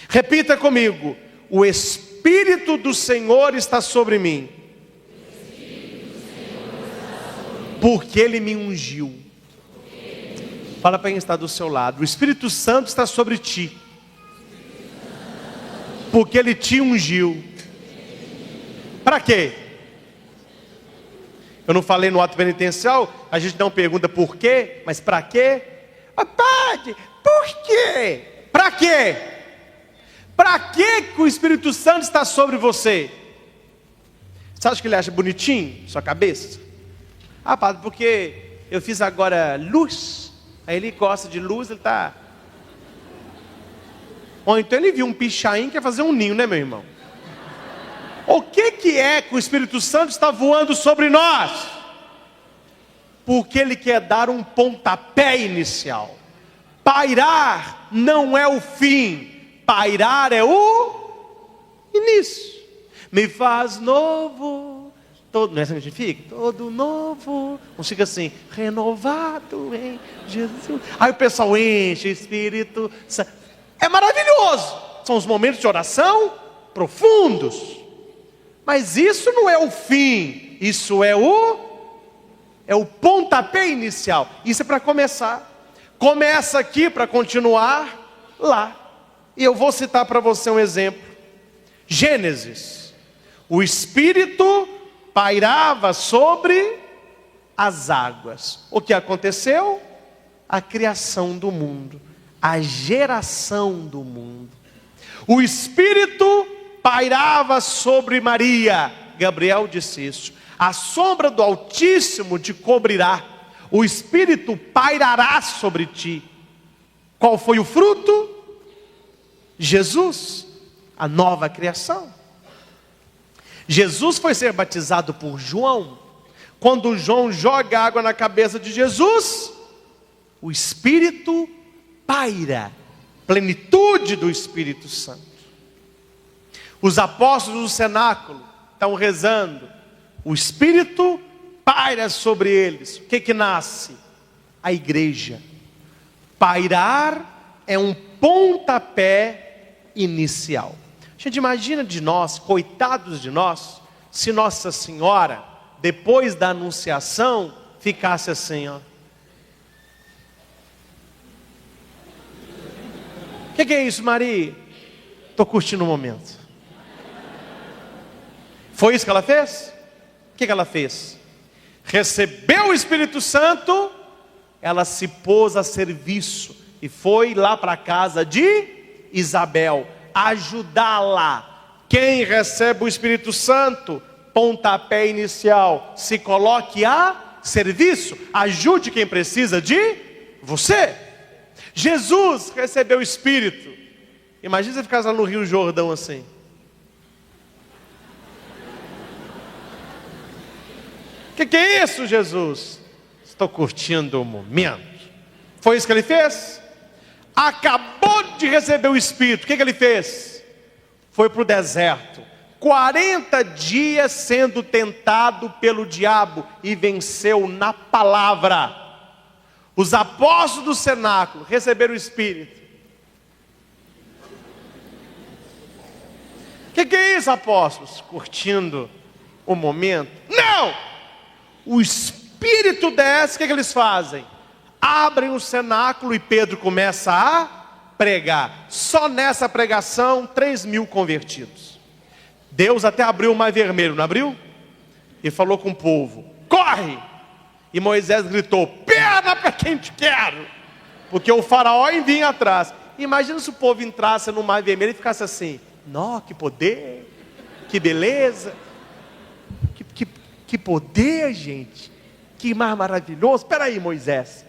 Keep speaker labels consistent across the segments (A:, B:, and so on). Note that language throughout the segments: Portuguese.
A: Repita comigo: o Espírito do Senhor está sobre mim, porque Ele me ungiu. Fala para quem está do seu lado: o Espírito Santo está sobre ti, porque Ele te ungiu. Para quê? Eu não falei no ato penitencial, a gente não pergunta por quê, mas para quê? Padre, por quê? Para quê? Para quê que o Espírito Santo está sobre você? Você acha que ele acha bonitinho sua cabeça? Ah, padre, porque eu fiz agora luz. Aí ele gosta de luz, ele está... Ou então ele viu um pichain que quer fazer um ninho, né, meu irmão? O que é que o Espírito Santo está voando sobre nós? Porque Ele quer dar um pontapé inicial. Pairar não é o fim, pairar é o início. Me faz novo, todo, não é assim que a gente fica? Todo novo, não fica assim, renovado em Jesus. Aí o pessoal enche o Espírito Santo. É maravilhoso, são os momentos de oração profundos. Mas isso não é o fim, isso é o pontapé inicial. Isso é para começar. Começa aqui para continuar lá. E eu vou citar para você um exemplo. Gênesis. O Espírito pairava sobre as águas. O que aconteceu? A criação do mundo, a geração do mundo. O Espírito pairava sobre Maria. Gabriel disse isso: a sombra do Altíssimo te cobrirá, o Espírito pairará sobre ti. Qual foi o fruto? Jesus, a nova criação. Jesus foi ser batizado por João. Quando João joga água na cabeça de Jesus, o Espírito paira, plenitude do Espírito Santo. Os apóstolos do cenáculo estão rezando, o Espírito paira sobre eles. O que nasce? A igreja. Pairar é um pontapé inicial. A gente imagina de nós, coitados de nós, se Nossa Senhora, depois da anunciação, ficasse assim, ó. O que é isso, Maria? Estou curtindo o momento. Foi isso que ela fez? O que ela fez? Recebeu o Espírito Santo, ela se pôs a serviço e foi lá para a casa de Isabel ajudá-la. Quem recebe o Espírito Santo, pontapé inicial, se coloque a serviço, ajude quem precisa de você. Jesus recebeu o Espírito. Imagina você ficar lá no Rio Jordão assim. O que é isso, Jesus? Estou curtindo o momento. Foi isso que ele fez? Acabou de receber o Espírito. O que ele fez? Foi para o deserto. 40 dias sendo tentado pelo diabo e venceu na palavra. Os apóstolos do cenáculo receberam o Espírito. O que é isso, apóstolos? Curtindo o momento? Não! O Espírito desce, o que eles fazem? Abrem o cenáculo e Pedro começa a pregar. Só nessa pregação, 3.000 convertidos. Deus até abriu o mar vermelho, não abriu? E falou com o povo: corre! E Moisés gritou: perna para quem te quero! Porque o faraó vinha atrás. Imagina se o povo entrasse no mar vermelho e ficasse assim: nó, que poder, que beleza, que poder, gente, que mar maravilhoso. Espera aí, Moisés,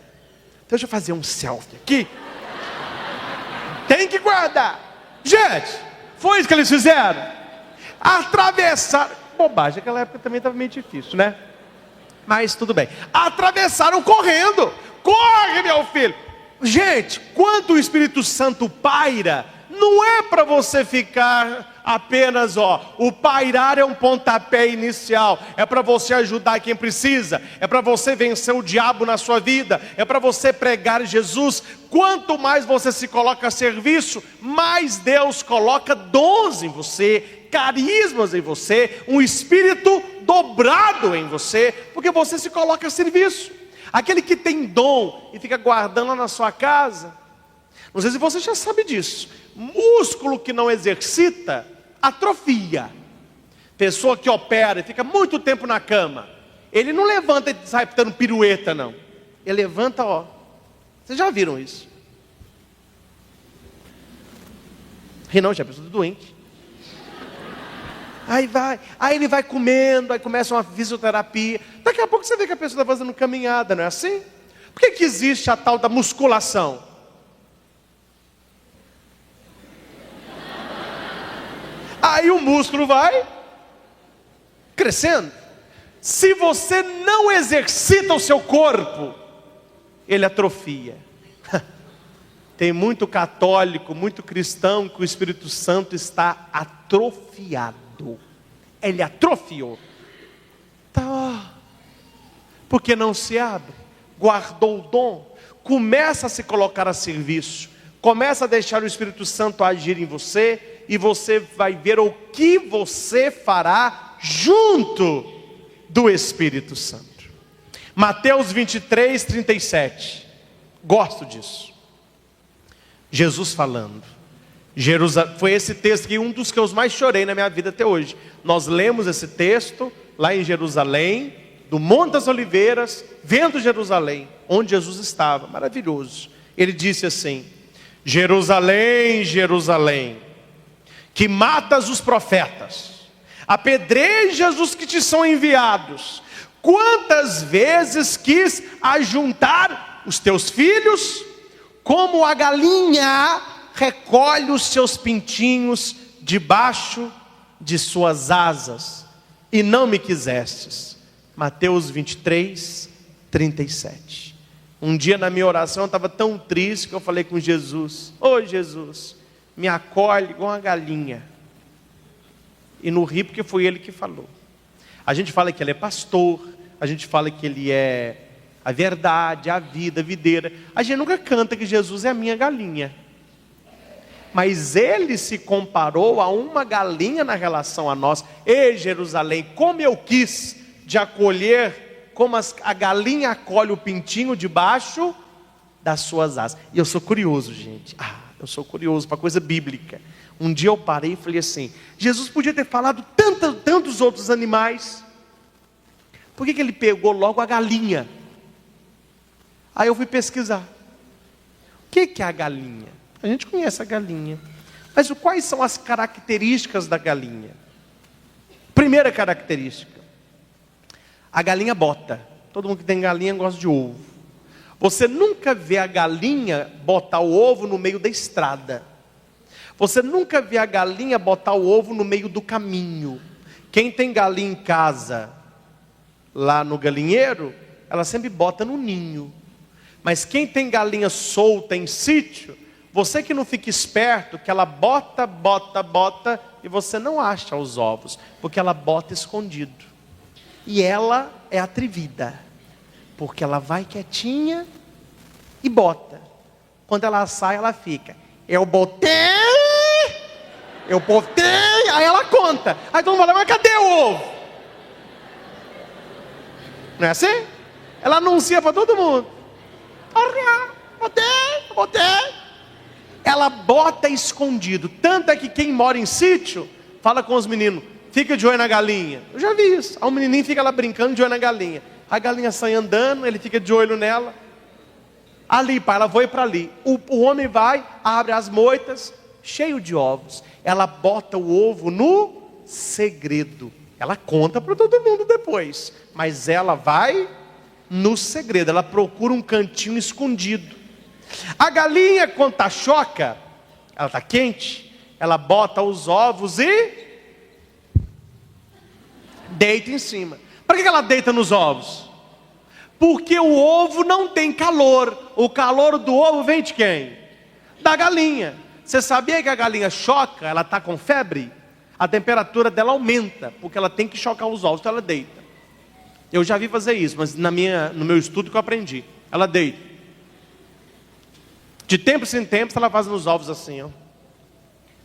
A: deixa eu fazer um selfie aqui. Tem que guardar. Gente, foi isso que eles fizeram. Atravessaram, bobagem, naquela época também estava meio difícil, né? Mas tudo bem. Atravessaram correndo. Corre, meu filho. Gente, quando o Espírito Santo paira, não é para você ficar apenas, o pairar é um pontapé inicial, é para você ajudar quem precisa, é para você vencer o diabo na sua vida, é para você pregar Jesus. Quanto mais você se coloca a serviço, mais Deus coloca dons em você, carismas em você, um espírito dobrado em você, porque você se coloca a serviço. Aquele que tem dom e fica guardando lá na sua casa, não sei se você já sabe disso, músculo que não exercita, atrofia. Pessoa que opera e fica muito tempo na cama, ele não levanta e sai dando pirueta, não. Ele levanta, vocês já viram isso? E não, já é pessoa doente. Aí ele vai comendo, aí começa uma fisioterapia. Daqui a pouco você vê que a pessoa está fazendo caminhada, não é assim? Por que existe a tal da musculação? Aí o músculo vai crescendo. Se você não exercita o seu corpo, ele atrofia. Tem muito católico, muito cristão que o Espírito Santo está atrofiado. Ele atrofiou. Tá, porque não se abre, guardou o dom, começa a se colocar a serviço, começa a deixar o Espírito Santo agir em você, e você vai ver o que você fará junto do Espírito Santo. Mateus 23, 37. Gosto disso. Jesus falando. Foi esse texto que um dos que eu mais chorei na minha vida até hoje. Nós lemos esse texto lá em Jerusalém, do Monte das Oliveiras, vendo Jerusalém, onde Jesus estava, maravilhoso. Ele disse assim: Jerusalém, Jerusalém, que matas os profetas, apedrejas os que te são enviados, quantas vezes quis ajuntar os teus filhos, como a galinha recolhe os seus pintinhos debaixo de suas asas, e não me quisestes. Mateus 23, 37. Um dia na minha oração eu estava tão triste que eu falei com Jesus: ô Jesus, me acolhe igual uma galinha. E não ri porque foi ele que falou. A gente fala que ele é pastor, a gente fala que ele é a verdade, a vida, a videira. A gente nunca canta que Jesus é a minha galinha. Mas ele se comparou a uma galinha na relação a nós. Ei, Jerusalém, como eu quis de acolher, como a galinha acolhe o pintinho debaixo das suas asas. E eu sou curioso, gente. Eu sou curioso para coisa bíblica. Um dia eu parei e falei assim: Jesus podia ter falado tantos outros animais. Por que ele pegou logo a galinha? Aí eu fui pesquisar. O que é a galinha? A gente conhece a galinha, mas quais são as características da galinha? Primeira característica: a galinha bota. Todo mundo que tem galinha gosta de ovo. Você nunca vê a galinha botar o ovo no meio da estrada. Você nunca vê a galinha botar o ovo no meio do caminho. Quem tem galinha em casa, lá no galinheiro, ela sempre bota no ninho. Mas quem tem galinha solta em sítio, você que não fica esperto, que ela bota, e você não acha os ovos, porque ela bota escondido. E ela é atrevida, porque ela vai quietinha e bota. Quando ela sai, ela fica: eu botei, aí ela conta. Aí todo mundo fala: mas cadê o ovo? Não é assim? Ela anuncia para todo mundo: botei. Ela bota escondido. Tanto é que quem mora em sítio fala com os meninos: fica de olho na galinha. Eu já vi isso. Aí o menininho fica lá brincando de olho na galinha. A galinha sai andando, ele fica de olho nela. Ali, pai, ela vai para ali. O homem vai, abre as moitas, cheio de ovos. Ela bota o ovo no segredo. Ela conta para todo mundo depois, mas ela vai no segredo. Ela procura um cantinho escondido. A galinha, quando está choca, ela está quente, ela bota os ovos e deita em cima. Para que ela deita nos ovos? Porque o ovo não tem calor. O calor do ovo vem de quem? Da galinha. Você sabia que a galinha choca, ela está com febre? a temperatura dela aumenta, porque ela tem que chocar os ovos, então ela deita. Eu já vi fazer isso, mas no meu estudo que eu aprendi. Ela deita. De tempo em tempo, ela faz nos ovos assim, ó.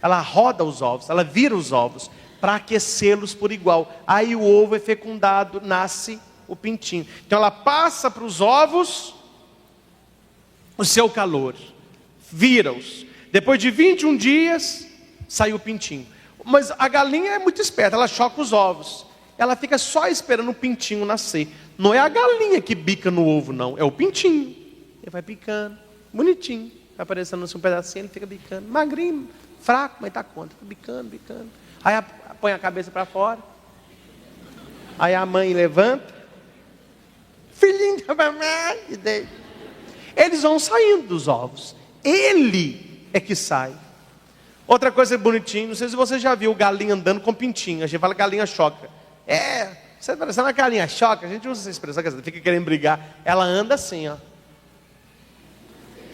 A: Ela roda os ovos, ela vira os ovos, para aquecê-los por igual. Aí o ovo é fecundado, nasce o pintinho. Então ela passa para os ovos o seu calor, vira-os. Depois de 21 dias, sai o pintinho. Mas a galinha é muito esperta, ela choca os ovos. Ela fica só esperando o pintinho nascer. Não é a galinha que bica no ovo, não. É o pintinho. Ele vai picando, bonitinho. Vai aparecendo assim um pedacinho, ele fica bicando. Magrinho, fraco, mas dá conta. Fica bicando, bicando. Aí põe a cabeça para fora. Aí a mãe levanta. Filhinho da mamãe. Eles vão saindo dos ovos. Ele é que sai. Outra coisa bonitinha, não sei se você já viu galinha andando com pintinho. A gente fala galinha choca. Você está parecendo uma galinha choca. A gente usa essa expressão, que fica querendo brigar. Ela anda assim, ó.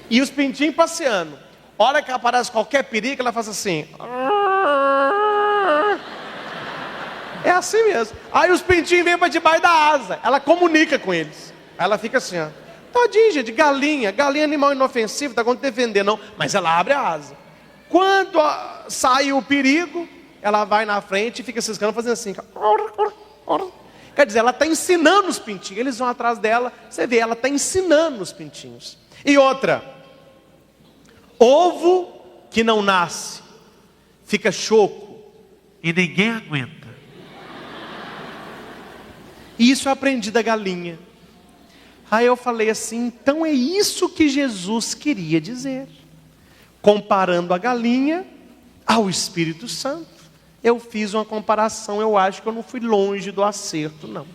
A: E os pintinhos passeando. Hora que aparece qualquer perigo, ela faz assim. É assim mesmo. Aí os pintinhos vêm para debaixo da asa. Ela comunica com eles. Aí ela fica assim, ó. Tadinho, gente, galinha é animal inofensivo, está contra defender, não. Mas ela abre a asa. Quando sai o perigo, ela vai na frente e fica ciscando, fazendo assim. Quer dizer, ela está ensinando os pintinhos. Eles vão atrás dela, você vê, ela está ensinando os pintinhos. E outra, ovo que não nasce, fica choco e ninguém aguenta. Isso eu aprendi da galinha. Aí eu falei assim, então é isso que Jesus queria dizer. Comparando a galinha ao Espírito Santo. Eu fiz uma comparação, eu acho que eu não fui longe do acerto, não.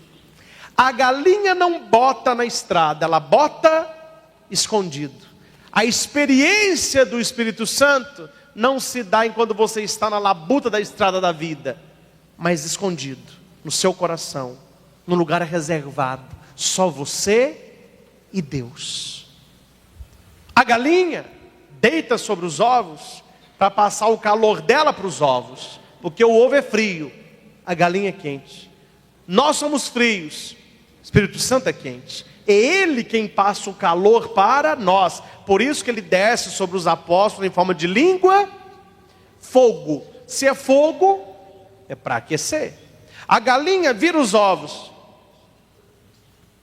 A: A galinha não bota na estrada, ela bota escondido. A experiência do Espírito Santo não se dá enquanto você está na labuta da estrada da vida, mas escondido, no seu coração, num lugar reservado, só você e Deus. A galinha deita sobre os ovos para passar o calor dela para os ovos, porque o ovo é frio, a galinha é quente. Nós somos frios, o Espírito Santo é quente. É Ele quem passa o calor para nós. Por isso que Ele desce sobre os apóstolos em forma de língua, fogo. Se é fogo, é para aquecer. A galinha vira os ovos. O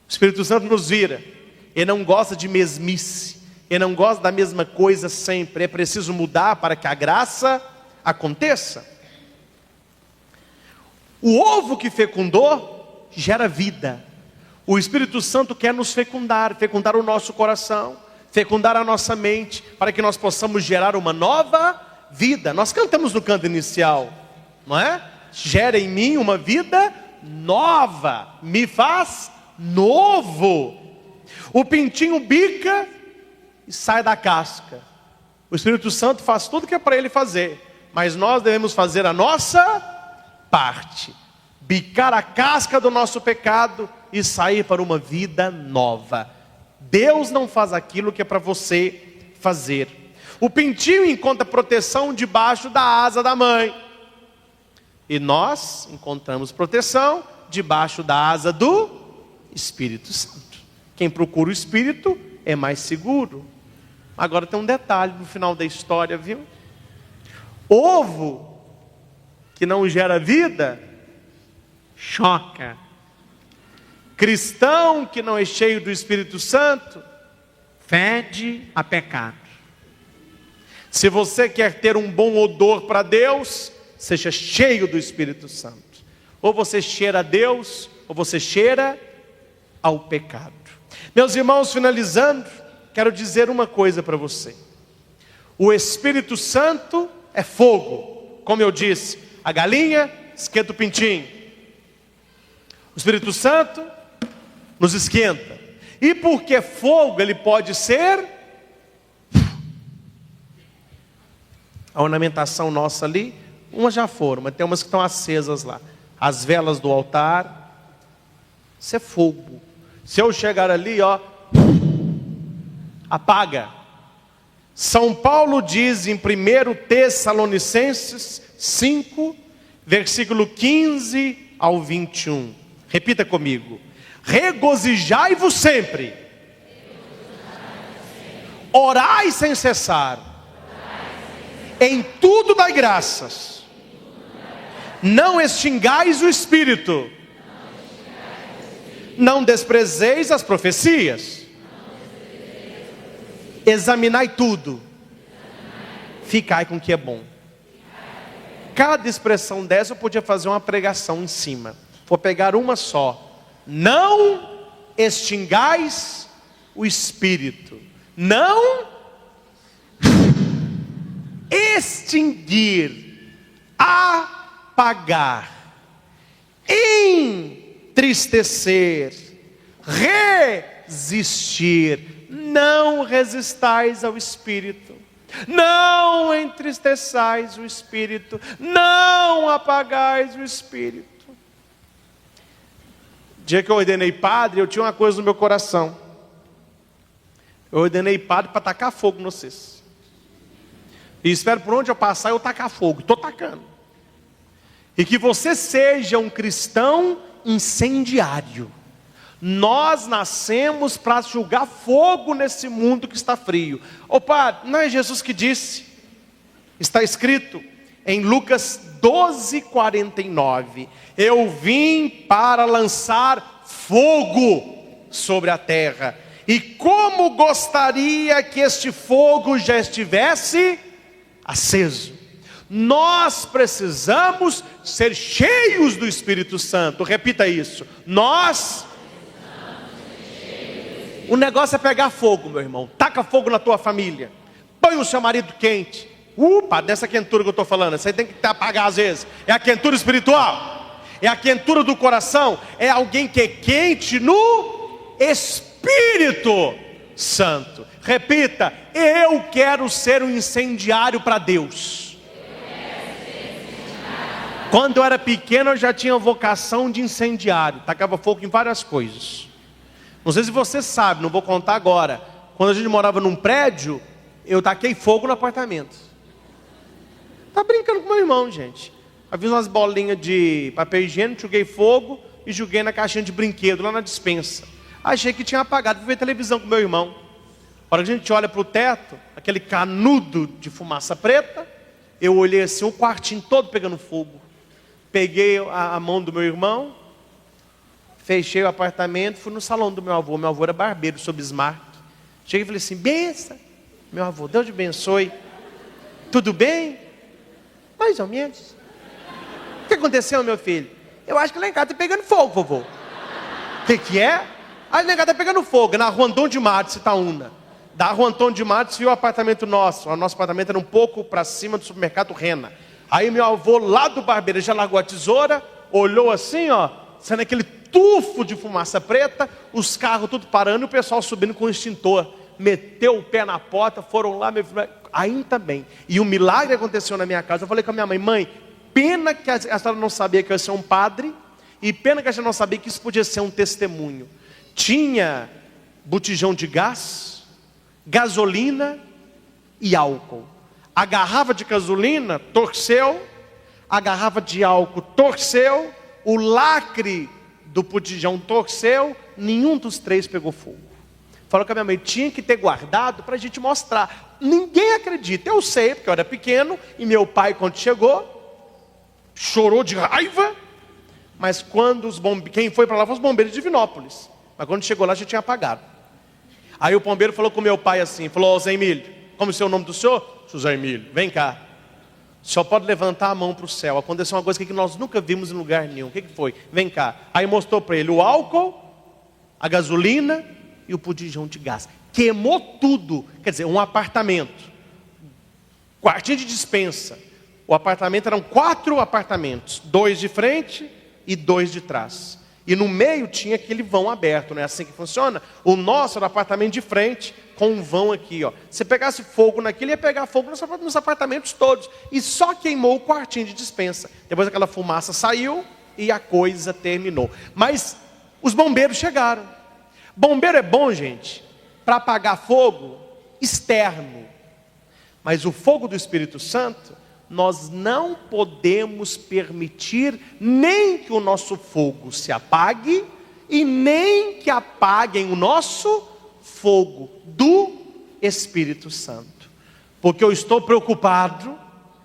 A: Espírito Santo nos vira. Ele não gosta de mesmice. Ele não gosta da mesma coisa sempre. É preciso mudar para que a graça aconteça. O ovo que fecundou gera vida. O Espírito Santo quer nos fecundar, fecundar o nosso coração, fecundar a nossa mente, para que nós possamos gerar uma nova vida. Nós cantamos no canto inicial, não é? Gera em mim uma vida nova, me faz novo. O pintinho bica e sai da casca. O Espírito Santo faz tudo que é para ele fazer, mas nós devemos fazer a nossa parte. Bicar a casca do nosso pecado e sair para uma vida nova. Deus não faz aquilo que é para você fazer. O pintinho encontra proteção debaixo da asa da mãe. E nós encontramos proteção debaixo da asa do Espírito Santo. Quem procura o Espírito é mais seguro. Agora tem um detalhe no final da história, viu? Ovo que não gera vida, choca. Cristão que não é cheio do Espírito Santo, fede a pecado. Se você quer ter um bom odor para Deus, seja cheio do Espírito Santo. Ou você cheira a Deus, ou você cheira ao pecado. Meus irmãos, finalizando, quero dizer uma coisa para você. O Espírito Santo é fogo. Como eu disse, a galinha esquenta o pintinho. O Espírito Santo nos esquenta. E porque fogo, ele pode ser... A ornamentação nossa ali, umas já foram, mas tem umas que estão acesas lá. As velas do altar, isso é fogo. Se eu chegar ali, ó, apaga. São Paulo diz em 1 Tessalonicenses 5, versículo 15 ao 21. Repita comigo. Regozijai-vos sempre. Orai sem cessar. Em tudo dai graças. Não extingais o espírito. Não desprezeis as profecias. Examinai tudo. Ficai com o que é bom. Cada expressão dessa eu podia fazer uma pregação em cima. Vou pegar uma só. Não extingais o espírito. Não extinguir, apagar, entristecer, resistir. Não resistais ao espírito. Não entristeçais o espírito. Não apagais o espírito. Dia que eu ordenei padre, eu tinha uma coisa no meu coração. Eu ordenei padre para tacar fogo em vocês. E espero por onde eu passar eu tacar fogo. Estou tacando. E que você seja um cristão incendiário. Nós nascemos para jogar fogo nesse mundo que está frio. Ô padre, não é Jesus que disse? Está escrito em Lucas 12:49. Eu vim para lançar fogo sobre a terra. E como gostaria que este fogo já estivesse aceso. Nós precisamos ser cheios do Espírito Santo. Repita isso. O negócio é pegar fogo, meu irmão. Taca fogo na tua família. Põe o seu marido quente. Dessa quentura que eu estou falando. Isso aí tem que apagar às vezes. É a quentura espiritual. É a quentura do coração. É alguém que é quente no Espírito Santo. Repita. Eu quero ser um incendiário para Deus. Quando eu era pequeno eu já tinha vocação de incendiário. Tacava fogo em várias coisas. Não sei se você sabe, não vou contar agora. Quando a gente morava num prédio, eu taquei fogo no apartamento. Tá brincando com meu irmão, gente. Havia umas bolinhas de papel higiênico, joguei fogo e joguei na caixinha de brinquedo, lá na despensa. Achei que tinha apagado, fui ver televisão com meu irmão. A hora que a gente olha para o teto, aquele canudo de fumaça preta, eu olhei assim, o quartinho todo pegando fogo. Peguei a mão do meu irmão, fechei o apartamento, fui no salão do meu avô. Meu avô era barbeiro, sob Bismarck. Cheguei e falei assim, benção, meu avô, Deus te abençoe. Tudo bem? Mais ou menos. O que aconteceu, meu filho? Eu acho que lá em casa está pegando fogo, vovô. O que é? Lá em casa está pegando fogo, na rua Antônio de Matos, Itaúna. Da rua Antônio de Matos viu o apartamento nosso. O nosso apartamento era um pouco para cima do supermercado Rena. Aí meu avô lá do barbeiro já largou a tesoura, olhou assim, ó, sendo aquele tufo de fumaça preta, os carros tudo parando e o pessoal subindo com o extintor. Meteu o pé na porta, foram lá, ainda bem. E um milagre aconteceu na minha casa. Eu falei com a minha mãe, mãe, pena que a senhora não sabia que eu ia ser um padre, e pena que a senhora não sabia que isso podia ser um testemunho. Tinha botijão de gás, gasolina e álcool. A garrafa de gasolina torceu, a garrafa de álcool torceu, o lacre do botijão torceu, nenhum dos três pegou fogo. Falou que a minha mãe tinha que ter guardado para a gente mostrar. Ninguém acredita, eu sei, porque eu era pequeno, e meu pai quando chegou, chorou de raiva, mas quando quem foi para lá foram os bombeiros de Divinópolis, mas quando chegou lá já tinha apagado. Aí o bombeiro falou com meu pai assim, falou, Zé Emílio, como é o nome do senhor? José Emílio, vem cá. O senhor pode levantar a mão para o céu. Aconteceu uma coisa que nós nunca vimos em lugar nenhum. O que foi? Vem cá. Aí mostrou para ele o álcool, a gasolina e o botijão de gás. Queimou tudo. Quer dizer, um apartamento. Quartinho de despensa. O apartamento eram 4 apartamentos. 2 de frente e 2 de trás. E no meio tinha aquele vão aberto, não é assim que funciona? O nosso era apartamento de frente, com um vão aqui, ó. Se pegasse fogo naquilo, ia pegar fogo nos apartamentos todos. E só queimou o quartinho de despensa. Depois aquela fumaça saiu e a coisa terminou. Mas os bombeiros chegaram. Bombeiro é bom, gente, para apagar fogo externo. Mas o fogo do Espírito Santo, nós não podemos permitir nem que o nosso fogo se apague e nem que apaguem o nosso fogo do Espírito Santo. Porque eu estou preocupado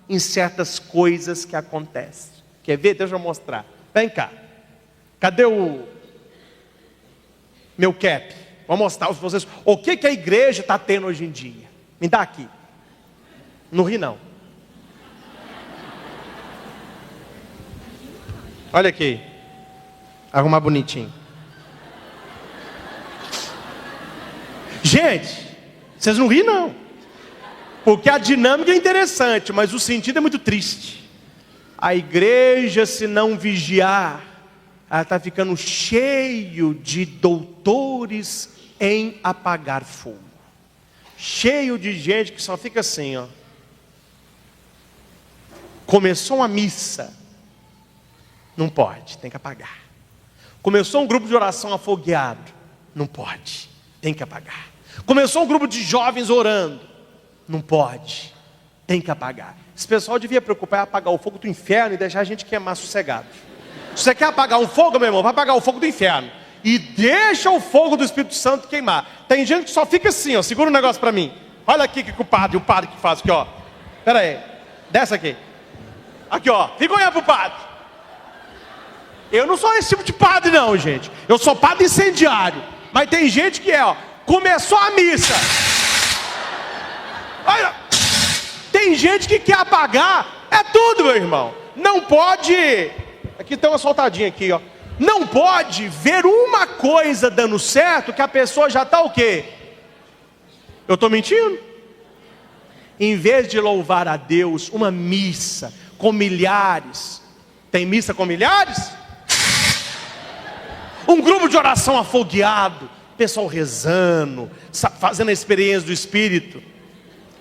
A: em certas coisas que acontecem. Quer ver? Deixa eu mostrar. Vem cá. Cadê o meu cap? Vou mostrar para vocês o que a igreja está tendo hoje em dia. Me dá aqui. Não ri não. Olha aqui. Arrumar bonitinho. Gente, vocês não riem não. Porque a dinâmica é interessante, mas o sentido é muito triste. A igreja, se não vigiar, ela está ficando cheio de doutores em apagar fogo. Cheio de gente que só fica assim, ó. Começou uma missa. Não pode, tem que apagar. Começou um grupo de oração afogueado. Não pode, tem que apagar. Começou um grupo de jovens orando. Não pode, tem que apagar. Esse pessoal devia preocupar em apagar o fogo do inferno e deixar a gente queimar sossegado. Se você quer apagar um fogo, meu irmão, vai apagar o fogo do inferno. E deixa o fogo do Espírito Santo queimar. Tem gente que só fica assim, ó. Segura um negócio para mim. Olha aqui que o padre que faz aqui, ó. Pera aí, desce aqui. Aqui, ó, fica olhando pro padre. Eu não sou esse tipo de padre não, gente. Eu sou padre incendiário. Mas tem gente que é, ó. Começou a missa. Olha, tem gente que quer apagar. É tudo, meu irmão. Não pode. Aqui tem uma soltadinha aqui, ó. Não pode ver uma coisa dando certo que a pessoa já está o quê? Eu estou mentindo? Em vez de louvar a Deus, uma missa com milhares. Tem missa com milhares? Um grupo de oração afogueado, pessoal rezando, fazendo a experiência do Espírito.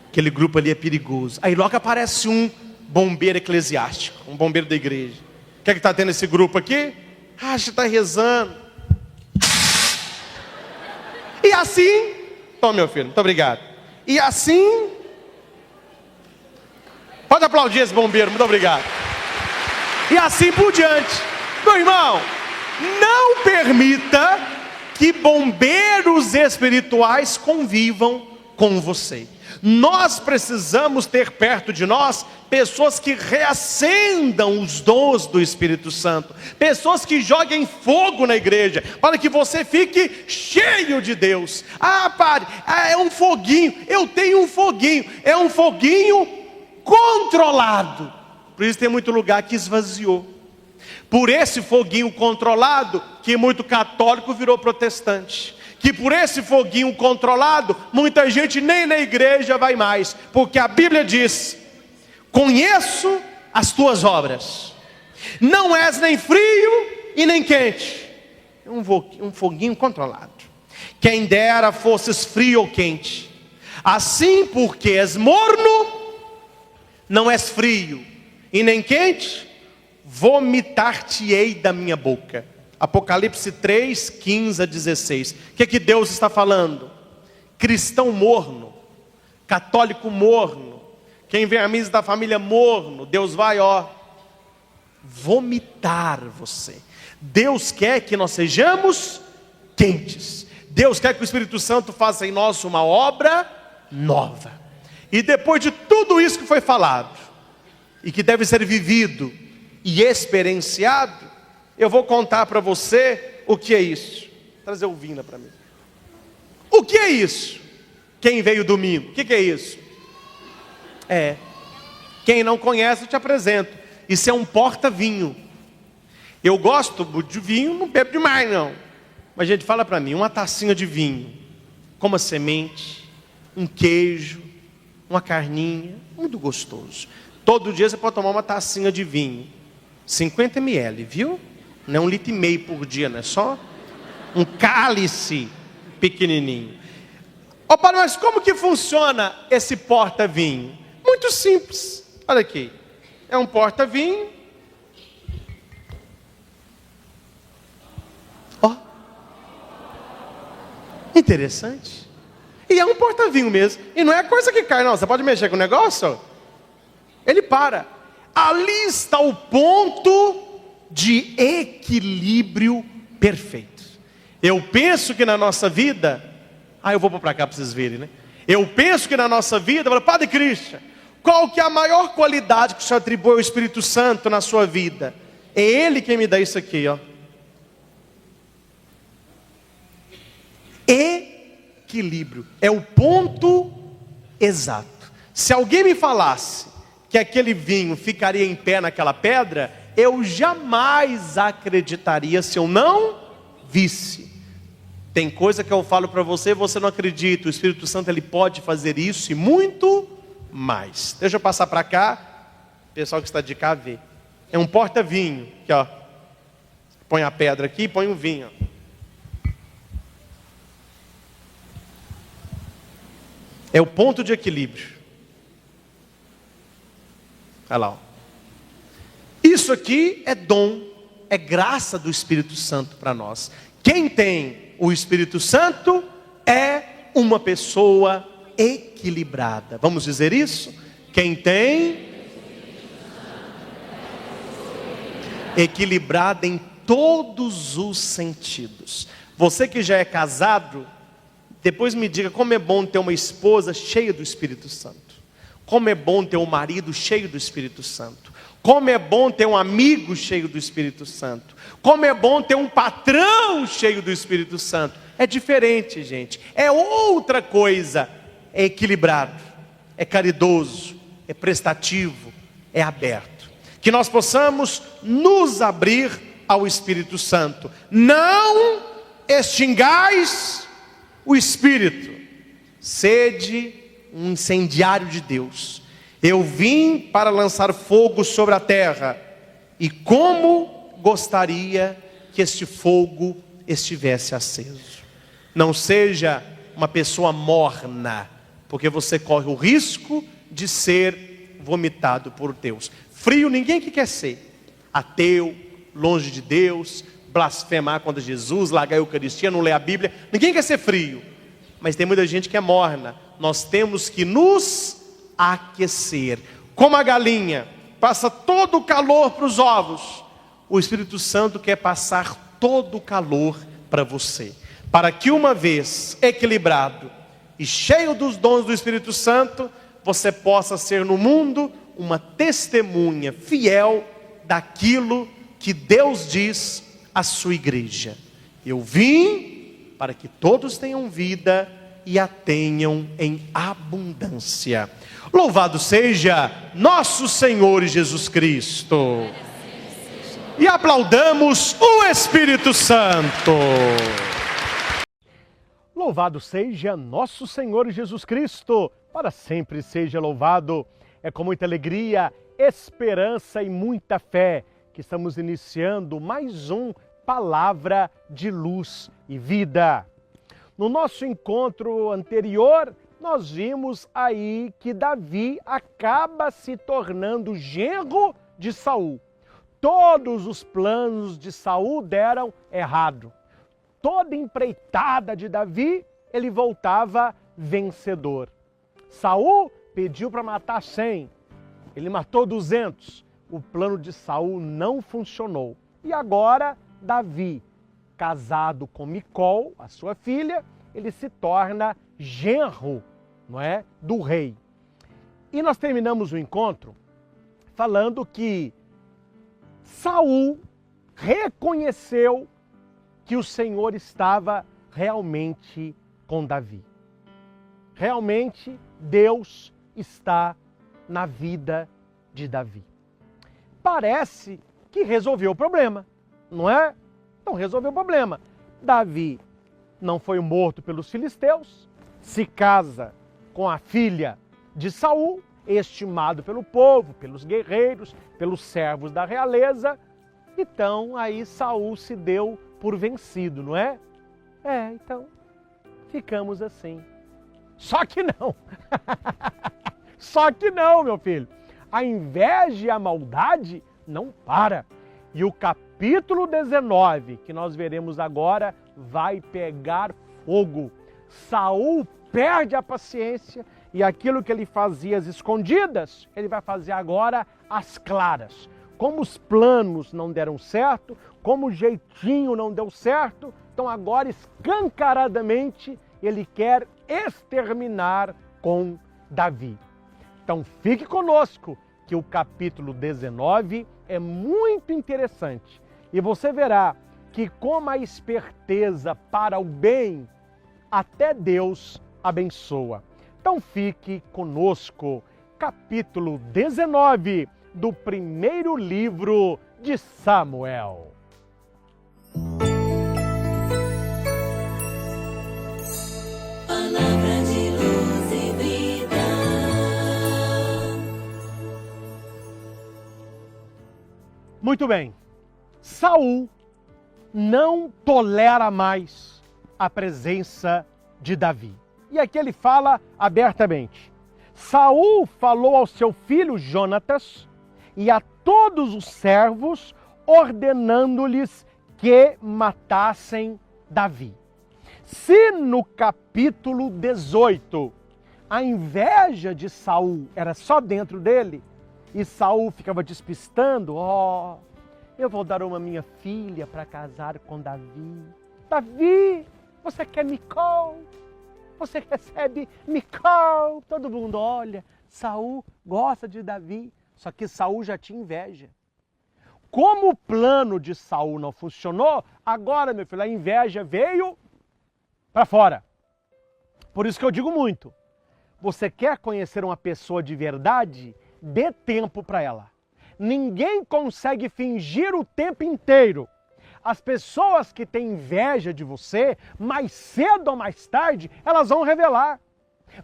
A: Aquele grupo ali é perigoso. Aí logo aparece um bombeiro eclesiástico, um bombeiro da igreja. O que é que está tendo esse grupo aqui? Ah, você está rezando. E assim, toma meu filho, muito obrigado. E assim, pode aplaudir esse bombeiro, muito obrigado. E assim por diante. Meu irmão, não permita que bombeiros espirituais convivam com você. Nós precisamos ter perto de nós pessoas que reacendam os dons do Espírito Santo, pessoas que joguem fogo na igreja, para que você fique cheio de Deus. Ah, padre, é um foguinho, eu tenho um foguinho, é um foguinho controlado. Por isso tem muito lugar que esvaziou. Por esse foguinho controlado, que muito católico virou protestante. Que por esse foguinho controlado, muita gente nem na igreja vai mais. Porque a Bíblia diz: conheço as tuas obras. Não és nem frio e nem quente. Um foguinho controlado. Quem dera fosses frio ou quente. Assim, porque és morno, não és frio e nem quente, vomitar-te-ei da minha boca. Apocalipse 3, 15 a 16. O que Deus está falando? Cristão morno, católico morno, quem vem à missa da família morno, Deus vai, ó, vomitar você. Deus quer que nós sejamos quentes. Deus quer que o Espírito Santo faça em nós uma obra nova. E depois de tudo isso que foi falado, e que deve ser vivido e experienciado, eu vou contar para você o que é isso. Vou trazer o vinho para mim. O que é isso? Quem veio domingo, o que é isso? Quem não conhece, eu te apresento. Isso é um porta-vinho. Eu gosto de vinho, não bebo demais não. Mas gente, fala para mim, uma tacinha de vinho, com uma semente, um queijo, uma carninha, muito gostoso. Todo dia você pode tomar uma tacinha de vinho, 50 ml, viu? Não é 1,5 litro por dia, não é só um cálice pequenininho. Ó, padre, mas como que funciona esse porta-vinho? Muito simples. Olha aqui, é um porta-vinho. Ó, interessante. E é um porta-vinho mesmo. E não é coisa que cai, não. Você pode mexer com o negócio? Ele para. Ali está o ponto de equilíbrio perfeito. Eu penso que na nossa vida, eu vou para cá para vocês verem, né? Eu penso que na nossa vida, Padre Christian, qual que é a maior qualidade que o Senhor atribui ao Espírito Santo na sua vida? É Ele quem me dá isso aqui, ó. Equilíbrio. É o ponto exato. Se alguém me falasse que aquele vinho ficaria em pé naquela pedra, eu jamais acreditaria se eu não visse. Tem coisa que eu falo para você, você não acredita. O Espírito Santo, ele pode fazer isso e muito mais. Deixa eu passar para cá. O pessoal que está de cá vê. É um porta-vinho. Aqui, ó. Põe a pedra aqui e põe um vinho. É o ponto de equilíbrio. Olha lá. Ó. Isso aqui é dom, é graça do Espírito Santo para nós. Quem tem o Espírito Santo é uma pessoa equilibrada. Vamos dizer isso? Quem tem equilibrada em todos os sentidos. Você que já é casado, depois me diga como é bom ter uma esposa cheia do Espírito Santo. Como é bom ter um marido cheio do Espírito Santo. Como é bom ter um amigo cheio do Espírito Santo. Como é bom ter um patrão cheio do Espírito Santo. É diferente, gente. É outra coisa. É equilibrado. É caridoso. É prestativo. É aberto. Que nós possamos nos abrir ao Espírito Santo. Não extingais o Espírito. Sede um incendiário de Deus. Eu vim para lançar fogo sobre a terra. E como gostaria que este fogo estivesse aceso. Não seja uma pessoa morna, porque você corre o risco de ser vomitado por Deus. Frio ninguém que quer ser. Ateu, longe de Deus, blasfemar contra Jesus, largar a Eucaristia, não ler a Bíblia. Ninguém quer ser frio. Mas tem muita gente que é morna. Nós temos que nos aquecer. Como a galinha passa todo o calor para os ovos, o Espírito Santo quer passar todo o calor para você. Para que uma vez equilibrado e cheio dos dons do Espírito Santo, você possa ser no mundo uma testemunha fiel daquilo que Deus diz à sua igreja. Eu vim para que todos tenham vida e a tenham em abundância. Louvado seja nosso Senhor Jesus Cristo. E aplaudamos o Espírito Santo. Louvado seja nosso Senhor Jesus Cristo. Para sempre seja louvado. É com muita alegria, esperança e muita fé que estamos iniciando mais um Palavra de Luz e Vida. No nosso encontro anterior, nós vimos aí que Davi acaba se tornando genro de Saul. Todos os planos de Saul deram errado. Toda empreitada de Davi, ele voltava vencedor. Saul pediu para matar 100, ele matou 200. O plano de Saul não funcionou. E agora, Davi, casado com Micol, a sua filha, ele se torna genro, não é, do rei. E nós terminamos o encontro falando que Saul reconheceu que o Senhor estava realmente com Davi. Realmente Deus está na vida de Davi. Parece que resolveu o problema, não é? Então resolveu o problema. Davi não foi morto pelos filisteus, se casa com a filha de Saul, estimado pelo povo, pelos guerreiros, pelos servos da realeza. Então aí Saul se deu por vencido, não é? Então ficamos assim. Só que não. Só que não, meu filho. A inveja e a maldade não para. E o capítulo 19, que nós veremos agora, vai pegar fogo. Saul perde a paciência
B: E aquilo que ele fazia às escondidas, ele vai fazer agora às claras. Como os planos não deram certo, como o jeitinho não deu certo, então agora escancaradamente ele quer exterminar com Davi. Então fique conosco, que o capítulo 19 é muito interessante. E você verá que com a esperteza para o bem, até Deus abençoa. Então fique conosco, capítulo 19 do primeiro livro de Samuel.
C: Palavra de luz e vida.
B: Muito bem, Saul não tolera mais a presença de Davi. E aqui ele fala abertamente. Saul falou ao seu filho Jonatas e a todos os servos, ordenando-lhes que matassem Davi. Se no capítulo 18 a inveja de Saul era só dentro dele, e Saul ficava despistando, eu vou dar uma minha filha para casar com Davi. Davi, você quer Mical? Você recebe Mical? Todo mundo olha, Saul gosta de Davi, só que Saul já tinha inveja. Como o plano de Saul não funcionou, agora, meu filho, a inveja veio para fora. Por isso que eu digo muito, você quer conhecer uma pessoa de verdade? Dê tempo para ela. Ninguém consegue fingir o tempo inteiro. As pessoas que têm inveja de você, mais cedo ou mais tarde, elas vão revelar.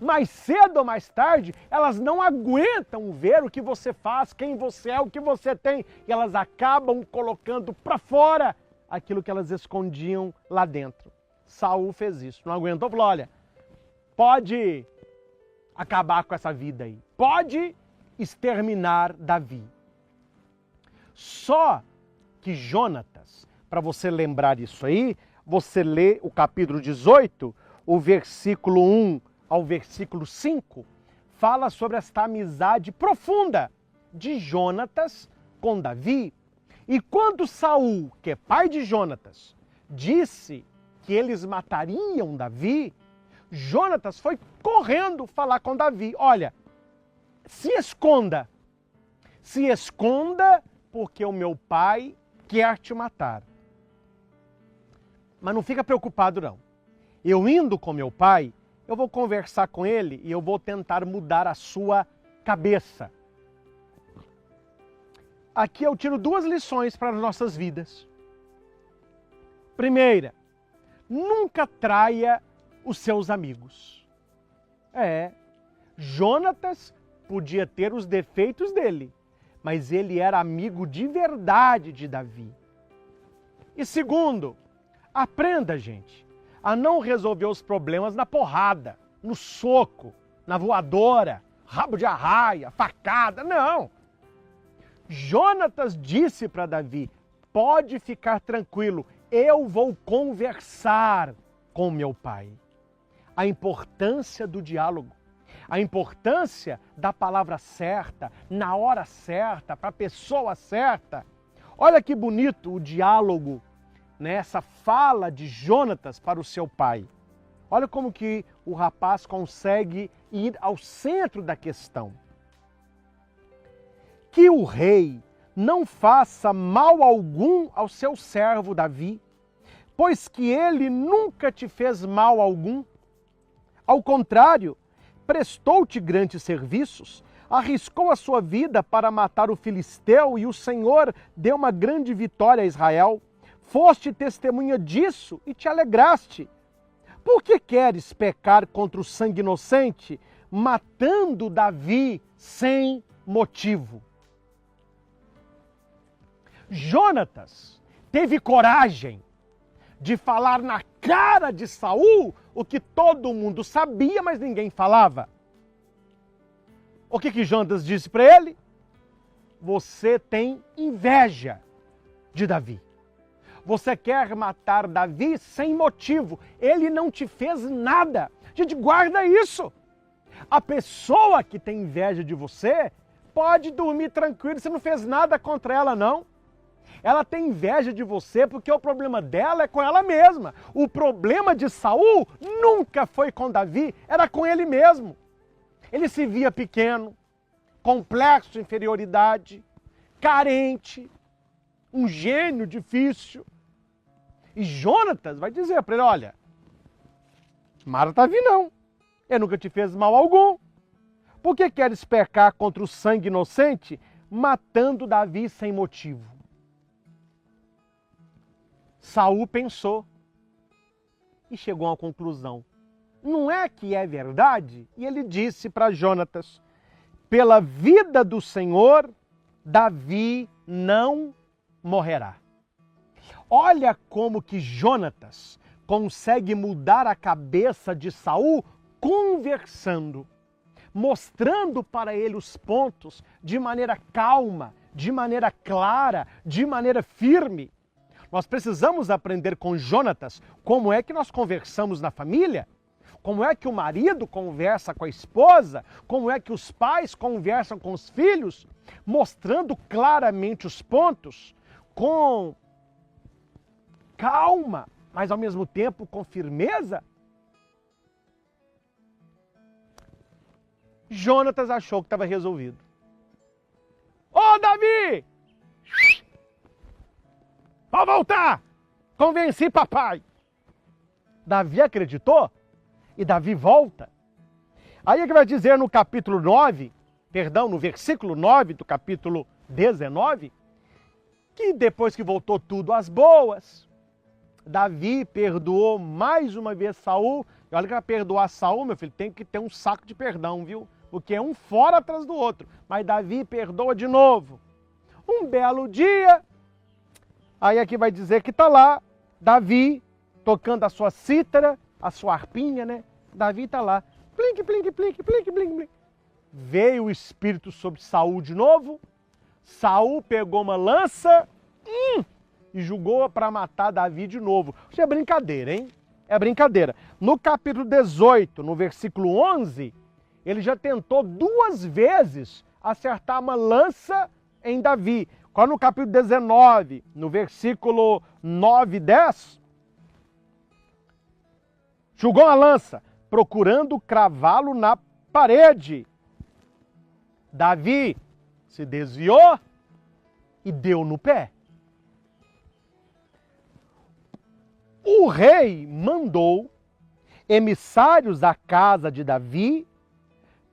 B: Mais cedo ou mais tarde, elas não aguentam ver o que você faz, quem você é, o que você tem. E elas acabam colocando para fora aquilo que elas escondiam lá dentro. Saul fez isso. Não aguentou, falou, olha, pode acabar com essa vida aí. Pode exterminar Davi. Só que Jonatas, para você lembrar isso aí, você lê o capítulo 18, o versículo 1 ao versículo 5, fala sobre esta amizade profunda de Jonatas com Davi. E quando Saul, que é pai de Jonatas, disse que eles matariam Davi, Jonatas foi correndo falar com Davi. Olha, se esconda porque o meu pai quer te matar. Mas não fica preocupado não. Eu indo com meu pai, eu vou conversar com ele e eu vou tentar mudar a sua cabeça. Aqui eu tiro duas lições para as nossas vidas. Primeira, nunca traia os seus amigos. Jonatas podia ter os defeitos dele, mas ele era amigo de verdade de Davi. E segundo, aprenda, gente, a não resolver os problemas na porrada, no soco, na voadora, rabo de arraia, facada, não. Jonatas disse para Davi, pode ficar tranquilo, eu vou conversar com meu pai. A importância do diálogo, a importância da palavra certa, na hora certa, para a pessoa certa. Olha que bonito o diálogo, essa fala de Jonatas para o seu pai. Olha como que o rapaz consegue ir ao centro da questão. Que o rei não faça mal algum ao seu servo Davi, pois que ele nunca te fez mal algum. Ao contrário, prestou-te grandes serviços, arriscou a sua vida para matar o filisteu e o Senhor deu uma grande vitória a Israel. Foste testemunha disso e te alegraste. Por que queres pecar contra o sangue inocente, matando Davi sem motivo? Jonatas teve coragem de falar na cara de Saul o que todo mundo sabia, mas ninguém falava. O que Jonatas disse para ele? Você tem inveja de Davi. Você quer matar Davi sem motivo. Ele não te fez nada. Gente, guarda isso. A pessoa que tem inveja de você pode dormir tranquilo, você não fez nada contra ela, não. Ela tem inveja de você porque o problema dela é com ela mesma. O problema de Saul nunca foi com Davi, era com ele mesmo. Ele se via pequeno, complexo de inferioridade, carente, um gênio difícil. E Jonatas vai dizer para ele, olha, mata Davi não, ele nunca te fez mal algum. Por que queres pecar contra o sangue inocente, matando Davi sem motivo? Saul pensou e chegou a uma conclusão. Não é que é verdade? E ele disse para Jonatas, pela vida do Senhor, Davi não morrerá. Olha como que Jonatas consegue mudar a cabeça de Saul conversando, mostrando para ele os pontos de maneira calma, de maneira clara, de maneira firme. Nós precisamos aprender com Jonatas como é que nós conversamos na família, como é que o marido conversa com a esposa, como é que os pais conversam com os filhos, mostrando claramente os pontos com calma, mas ao mesmo tempo com firmeza. Jonatas achou que estava resolvido. Ô Davi! Pode voltar! Convenci papai! Davi acreditou e Davi volta. Aí é que vai dizer no capítulo 9, no versículo 9 do capítulo 19, que depois que voltou tudo às boas, Davi perdoou mais uma vez Saul. E olha que para perdoar Saul, meu filho, tem que ter um saco de perdão, viu? Porque é um fora atrás do outro. Mas Davi perdoa de novo. Um belo dia, aí aqui vai dizer que está lá, Davi tocando a sua cítara, a sua harpinha, né? Davi está lá. Plink, plink, plink, plink, plink, plink. Veio o espírito sobre Saul de novo. Saul pegou uma lança e julgou para matar Davi de novo. Isso é brincadeira, hein? É brincadeira. No capítulo 18, no versículo 11, ele já tentou 2 vezes acertar uma lança em Davi. Quando no capítulo 19, no versículo 9 e 10, julgou a lança, procurando cravá-lo na parede. Davi se desviou e deu no pé. O rei mandou emissários à casa de Davi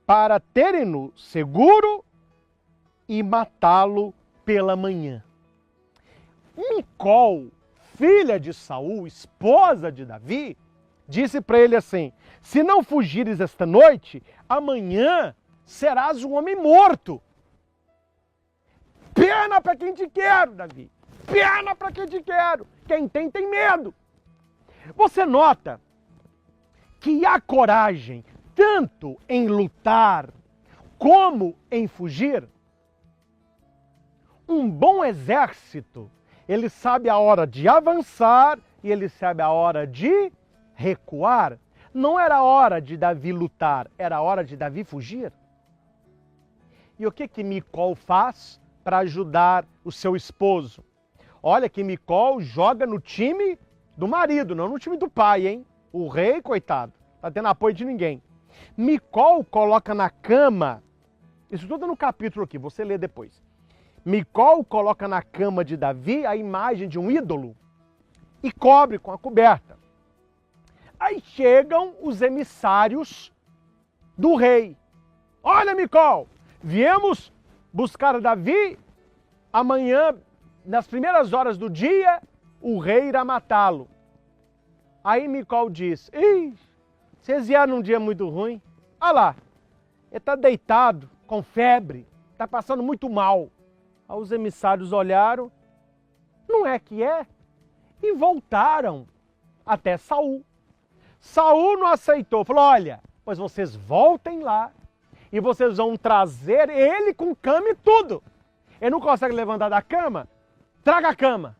B: para terem-no seguro e matá-lo pela manhã. Micol, filha de Saul, esposa de Davi, disse para ele assim, se não fugires esta noite, amanhã serás um homem morto. Pena para quem te quer, Davi. Pena para quem te quero. Quem tem medo. Você nota que há coragem tanto em lutar como em fugir? Um bom exército, ele sabe a hora de avançar e ele sabe a hora de recuar. Não era hora de Davi lutar, era hora de Davi fugir. E o que Micol faz para ajudar o seu esposo? Olha que Micol joga no time do marido, não no time do pai, hein? O rei, coitado, tá tendo apoio de ninguém. Micol coloca na cama, isso tudo no capítulo aqui, você lê depois. Micol coloca na cama de Davi a imagem de um ídolo e cobre com a coberta. Aí chegam os emissários do rei. Olha, Micol, viemos buscar Davi, amanhã, nas primeiras horas do dia, o rei irá matá-lo. Aí Micol diz, vocês vieram num dia muito ruim. Olha lá, ele está deitado, com febre, está passando muito mal. Aí os emissários olharam, não é que é? E voltaram até Saul. Saul não aceitou, falou, olha, pois vocês voltem lá e vocês vão trazer ele com cama e tudo. Ele não consegue levantar da cama? Traga a cama.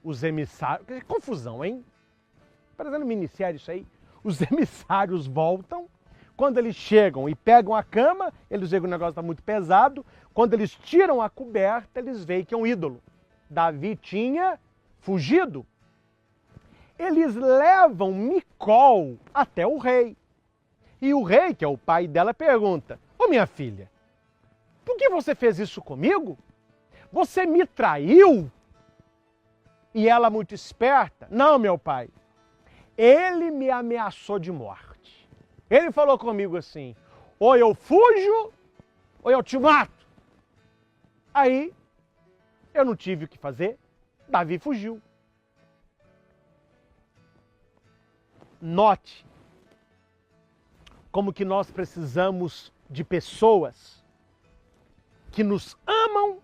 B: Os emissários, que confusão, hein? Parecendo minissérie isso aí. Os emissários voltam quando eles chegam e pegam a cama, eles veem que o negócio está muito pesado. Quando eles tiram a coberta, eles veem que é um ídolo. Davi tinha fugido. Eles levam Micol até o rei. E o rei, que é o pai dela, pergunta: ô minha filha, por que você fez isso comigo? Você me traiu? E ela, muito esperta: não, meu pai, ele me ameaçou de morte. Ele falou comigo assim: ou eu fujo, ou eu te mato. Aí, eu não tive o que fazer, Davi fugiu. Note como que nós precisamos de pessoas que nos amam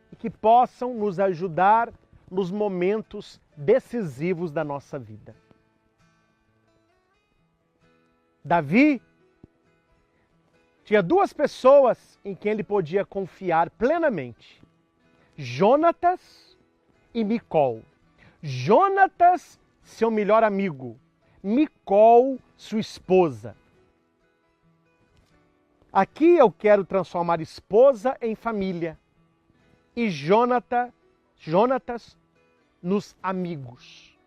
B: e que possam nos ajudar nos momentos decisivos da nossa vida. Davi tinha duas pessoas em quem ele podia confiar plenamente: Jonatas e Micol. Jonatas, seu melhor amigo; Micol, sua esposa. Aqui eu quero transformar esposa em família e Jonatas nos amigos.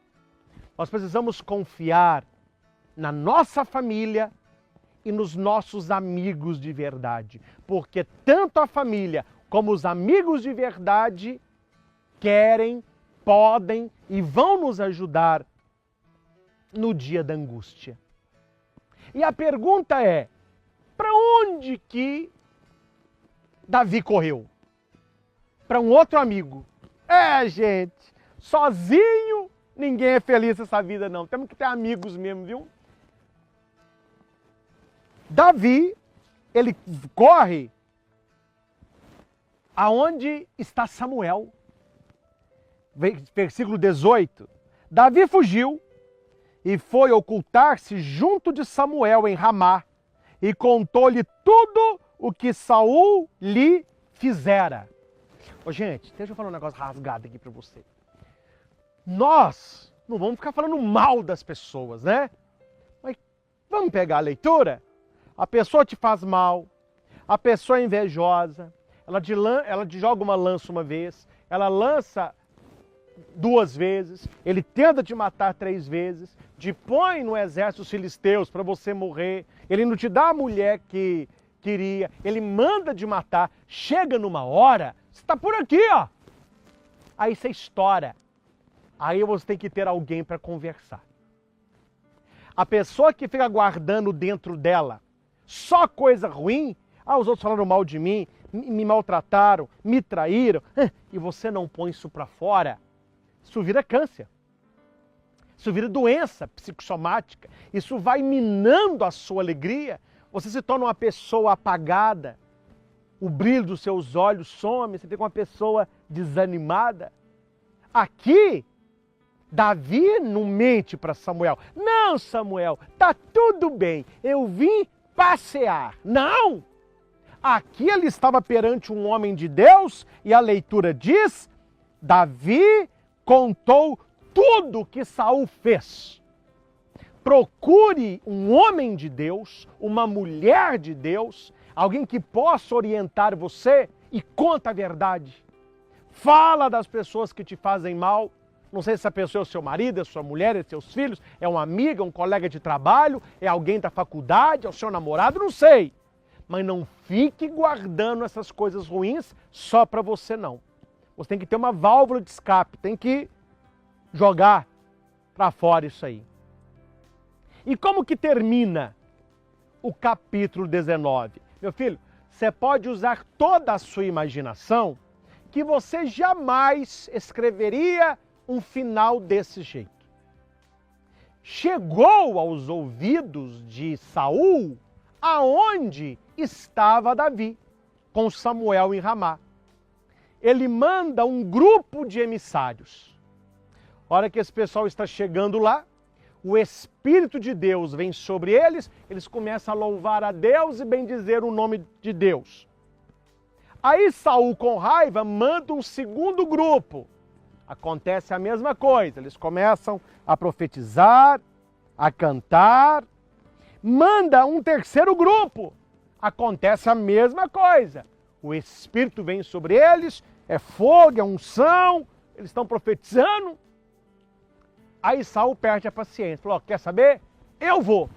B: Nós precisamos confiar na nossa família e nos nossos amigos de verdade, porque tanto a família como os amigos de verdade querem, podem e vão nos ajudar no dia da angústia. E a pergunta é: para onde que Davi correu? Para um outro amigo. Gente, sozinho ninguém é feliz nessa vida não. Temos que ter amigos mesmo, viu? Davi, ele corre aonde está Samuel. Versículo 18. Davi fugiu e foi ocultar-se junto de Samuel em Ramá e contou-lhe tudo o que Saul lhe fizera. Ô, gente, deixa eu falar um negócio rasgado aqui para você. Nós não vamos ficar falando mal das pessoas, né? Mas vamos pegar a leitura? A pessoa te faz mal, a pessoa é invejosa, ela te joga uma lança uma vez, ela lança 2 vezes, ele tenta te matar 3 vezes, te põe no exército dos filisteus para você morrer, ele não te dá a mulher que queria, ele manda te matar, chega numa hora, você está por aqui, ó. Aí você estoura. Aí você tem que ter alguém para conversar. A pessoa que fica guardando dentro dela só coisa ruim, os outros falaram mal de mim, me maltrataram, me traíram, e você não põe isso para fora, isso vira câncer. Isso vira doença psicossomática. Isso vai minando a sua alegria. Você se torna uma pessoa apagada. O brilho dos seus olhos some. Você fica uma pessoa desanimada. Aqui, Davi não mente para Samuel. Não, Samuel, tá tudo bem. Eu vim passear. Não! Aqui ele estava perante um homem de Deus e a leitura diz: Davi contou tudo que Saul fez. Procure um homem de Deus, uma mulher de Deus, alguém que possa orientar você e conta a verdade. Fala das pessoas que te fazem mal. Não sei se essa pessoa é o seu marido, é sua mulher, é seus filhos, é uma amiga, um colega de trabalho, é alguém da faculdade, é o seu namorado, não sei. Mas não fique guardando essas coisas ruins só para você não. Você tem que ter uma válvula de escape, tem que jogar para fora isso aí. E como que termina o capítulo 19? Meu filho, você pode usar toda a sua imaginação que você jamais escreveria um final desse jeito. Chegou aos ouvidos de Saul aonde estava Davi, com Samuel em Ramá. Ele manda um grupo de emissários. A hora que esse pessoal está chegando lá, o Espírito de Deus vem sobre eles, eles começam a louvar a Deus e bendizer o nome de Deus. Aí Saul, com raiva, manda um segundo grupo. Acontece a mesma coisa, eles começam a profetizar, a cantar, manda um terceiro grupo. Acontece a mesma coisa. O Espírito vem sobre eles, é fogo, é unção, eles estão profetizando. Aí Saul perde a paciência. Falou, quer saber? Eu vou.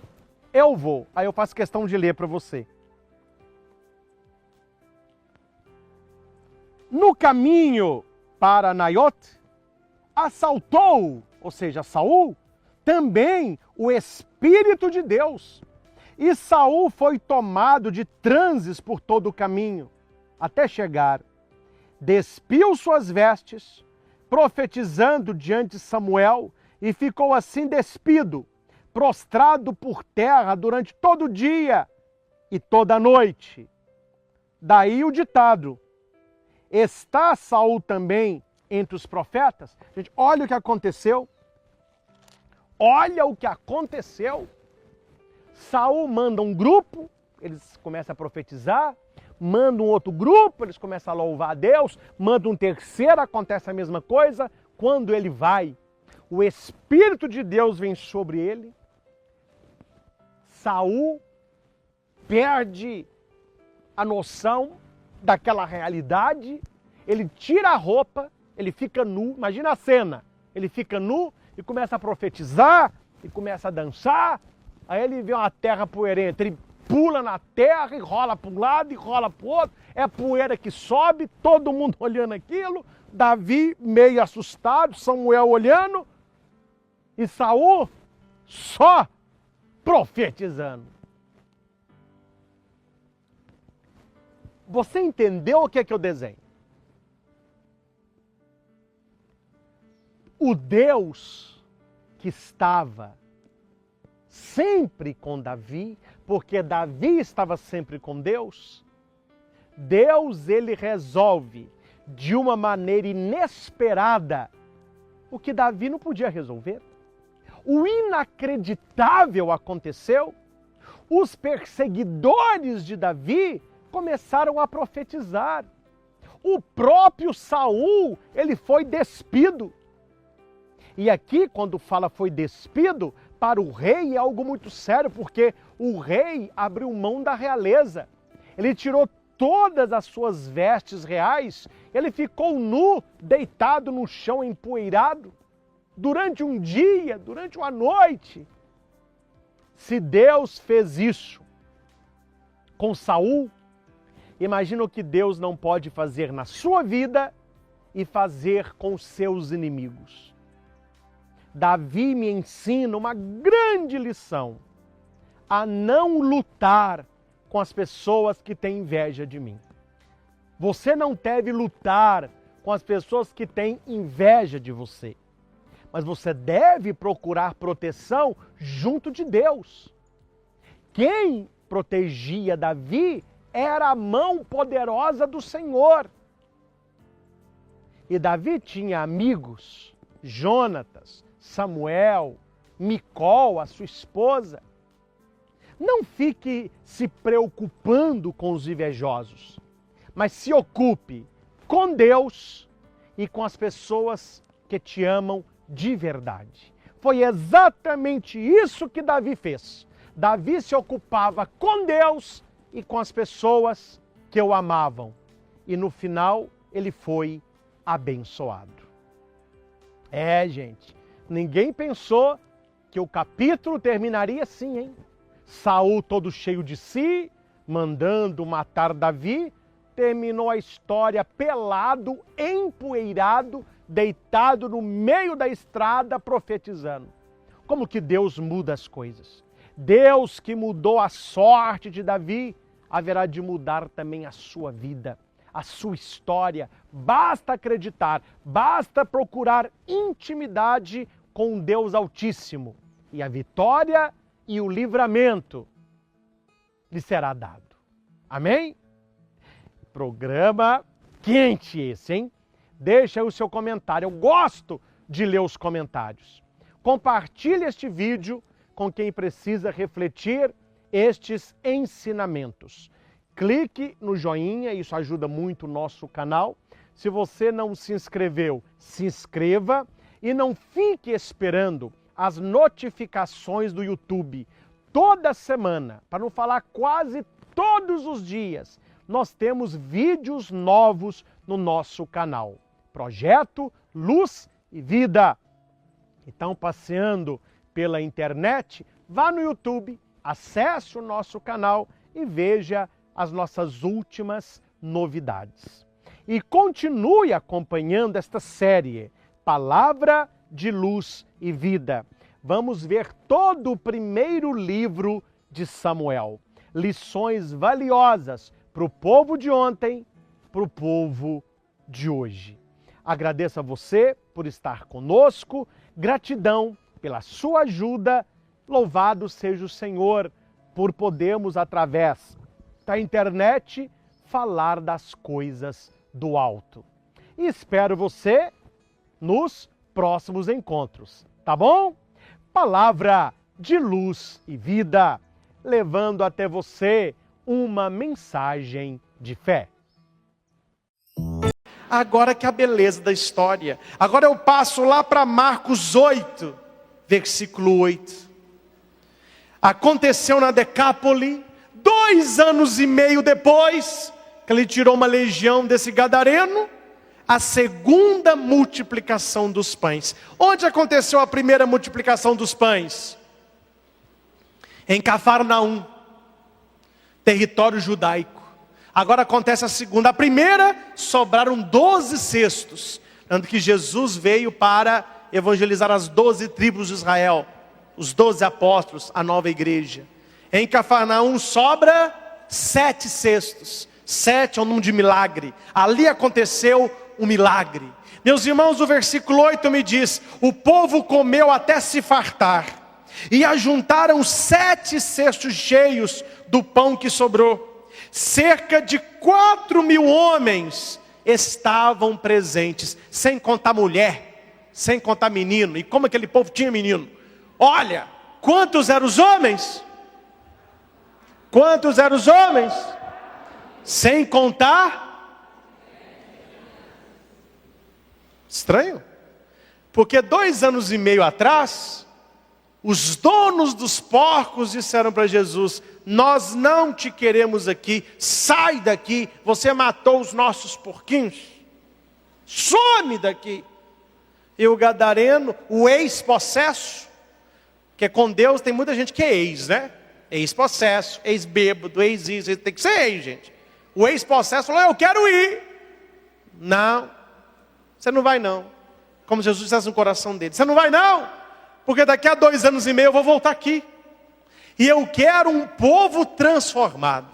B: Aí eu faço questão de ler para você. No caminho para Naiot, assaltou, ou seja, Saul, também o Espírito de Deus. E Saul foi tomado de transes por todo o caminho, até chegar. Despiu suas vestes, profetizando diante de Samuel, e ficou assim despido, prostrado por terra durante todo o dia e toda a noite. Daí o ditado, está Saul também entre os profetas? Gente, olha o que aconteceu. Olha o que aconteceu. Saul manda um grupo, eles começam a profetizar, manda um outro grupo, eles começam a louvar a Deus, manda um terceiro, acontece a mesma coisa. Quando ele vai, o Espírito de Deus vem sobre ele. Saul perde a noção daquela realidade, ele tira a roupa, ele fica nu, imagina a cena, ele fica nu e começa a profetizar, e começa a dançar, aí ele vê uma terra poeirenta, ele pula na terra e rola para um lado e rola para o outro, é poeira que sobe, todo mundo olhando aquilo, Davi meio assustado, Samuel olhando, e Saul só profetizando. Você entendeu o que é que eu desenho? O Deus que estava sempre com Davi, porque Davi estava sempre com Deus, Deus ele resolve de uma maneira inesperada o que Davi não podia resolver. O inacreditável aconteceu. Os perseguidores de Davi começaram a profetizar. O próprio Saul, ele foi despido. E aqui, quando fala foi despido, para o rei é algo muito sério, porque o rei abriu mão da realeza. Ele tirou todas as suas vestes reais, ele ficou nu, deitado no chão empoeirado, durante um dia, durante uma noite. Se Deus fez isso com Saul, imagina o que Deus não pode fazer na sua vida e fazer com seus inimigos. Davi me ensina uma grande lição: a não lutar com as pessoas que têm inveja de mim. Você não deve lutar com as pessoas que têm inveja de você, mas você deve procurar proteção junto de Deus. Quem protegia Davi era a mão poderosa do Senhor. E Davi tinha amigos, Jonatas, Samuel, Micol, a sua esposa. Não fique se preocupando com os invejosos, mas se ocupe com Deus e com as pessoas que te amam de verdade. Foi exatamente isso que Davi fez. Davi se ocupava com Deus e com as pessoas que o amavam. E no final ele foi abençoado. Gente, ninguém pensou que o capítulo terminaria assim, hein? Saul todo cheio de si, mandando matar Davi, terminou a história pelado, empoeirado, deitado no meio da estrada, profetizando. Como que Deus muda as coisas? Deus que mudou a sorte de Davi, haverá de mudar também a sua vida, a sua história. Basta acreditar, basta procurar intimidade com Deus Altíssimo. E a vitória e o livramento lhe será dado. Amém? Programa quente esse, hein? Deixa aí o seu comentário. Eu gosto de ler os comentários. Compartilhe este vídeo com quem precisa refletir estes ensinamentos. Clique no joinha, isso ajuda muito o nosso canal. Se você não se inscreveu, se inscreva e não fique esperando as notificações do YouTube. toda semana, para não falar quase todos os dias, nós temos vídeos novos no nosso canal. Projeto Luz e Vida. Então, passeando pela internet, vá no YouTube, acesse o nosso canal e veja as nossas últimas novidades. E continue acompanhando esta série, Palavra de Luz e Vida. Vamos ver todo o primeiro livro de Samuel. Lições valiosas para o povo de ontem, para o povo de hoje. Agradeço a você por estar conosco, gratidão pela sua ajuda, louvado seja o Senhor por podermos, através da internet, falar das coisas do alto. E espero você nos próximos encontros, tá bom? Palavra de luz e vida, levando até você uma mensagem de fé.
A: Agora que a beleza da história. Agora eu passo lá para Marcos 8, versículo 8. Aconteceu na Decápole, 2 anos e meio depois, que ele tirou uma legião desse gadareno, a segunda multiplicação dos pães. Onde aconteceu a primeira multiplicação dos pães? Em Cafarnaum, território judaico. Agora acontece a segunda. A primeira, sobraram 12 cestos. Tanto que Jesus veio para evangelizar as 12 tribos de Israel. Os 12 apóstolos, a nova igreja. Em Cafarnaum sobra 7 cestos. 7 é um número de milagre. Ali aconteceu um milagre. Meus irmãos, o versículo 8 me diz: o povo comeu até se fartar, e ajuntaram 7 cestos cheios do pão que sobrou. Cerca de 4.000 homens estavam presentes, sem contar mulher, sem contar menino. E como aquele povo tinha menino? Olha, quantos eram os homens? Quantos eram os homens? Sem contar? Estranho. Porque 2 anos e meio atrás, os donos dos porcos disseram para Jesus: nós não te queremos aqui, sai daqui, você matou os nossos porquinhos, some daqui. E o gadareno, o ex-possesso, porque com Deus tem muita gente que é ex, né? Ex-possesso, ex-bêbado, ex-isso, tem que ser ex, gente. O ex-possesso falou: eu quero ir. Não, você não vai não. Como Jesus dissesse no coração dele: você não vai não, porque daqui a 2 anos e meio eu vou voltar aqui. E eu quero um povo transformado.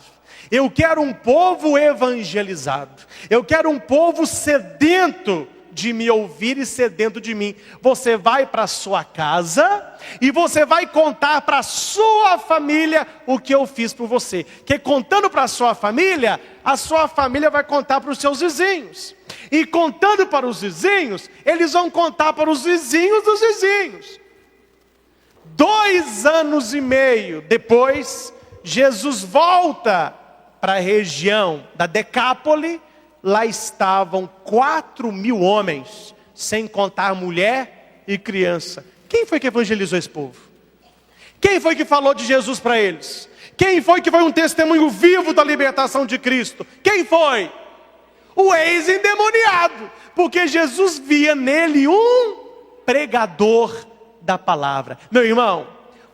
A: Eu quero um povo evangelizado. Eu quero um povo sedento de me ouvir e sedento de mim. Você vai para a sua casa e você vai contar para a sua família o que eu fiz por você. Que contando para a sua família vai contar para os seus vizinhos. E contando para os vizinhos, eles vão contar para os vizinhos dos vizinhos. 2 anos e meio depois, Jesus volta para a região da Decápole. Lá estavam 4.000 homens, sem contar mulher e criança. Quem foi que evangelizou esse povo? Quem foi que falou de Jesus para eles? Quem foi que foi um testemunho vivo da libertação de Cristo? Quem foi? O ex-endemoniado, porque Jesus via nele um pregador da palavra. Meu irmão,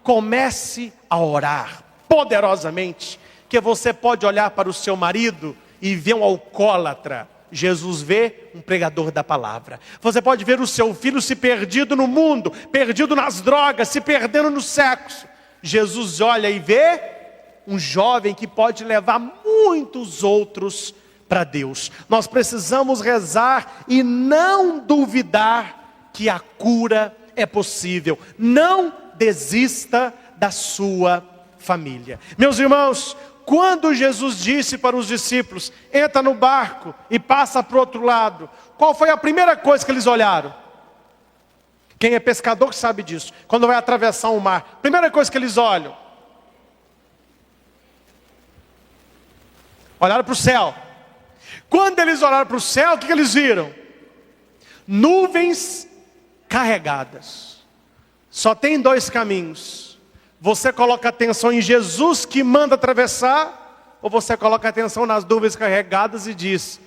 A: comece a orar poderosamente, que você pode olhar para o seu marido e ver um alcoólatra. Jesus vê um pregador da palavra. Você pode ver o seu filho se perdido no mundo, perdido nas drogas, se perdendo no sexo. Jesus olha e vê um jovem que pode levar muitos outros para Deus. Nós precisamos rezar e não duvidar que a cura é possível. Não desista da sua família. Meus irmãos, quando Jesus disse para os discípulos: entra no barco e passa para o outro lado, qual foi a primeira coisa que eles olharam? Quem é pescador sabe disso. Quando vai atravessar o mar, primeira coisa que eles olham: olharam para o céu. Quando eles olharam para o céu, o que eles viram? Nuvens carregadas. Só tem 2 caminhos: Você coloca atenção em Jesus que manda atravessar, ou você coloca atenção nas nuvens carregadas e diz,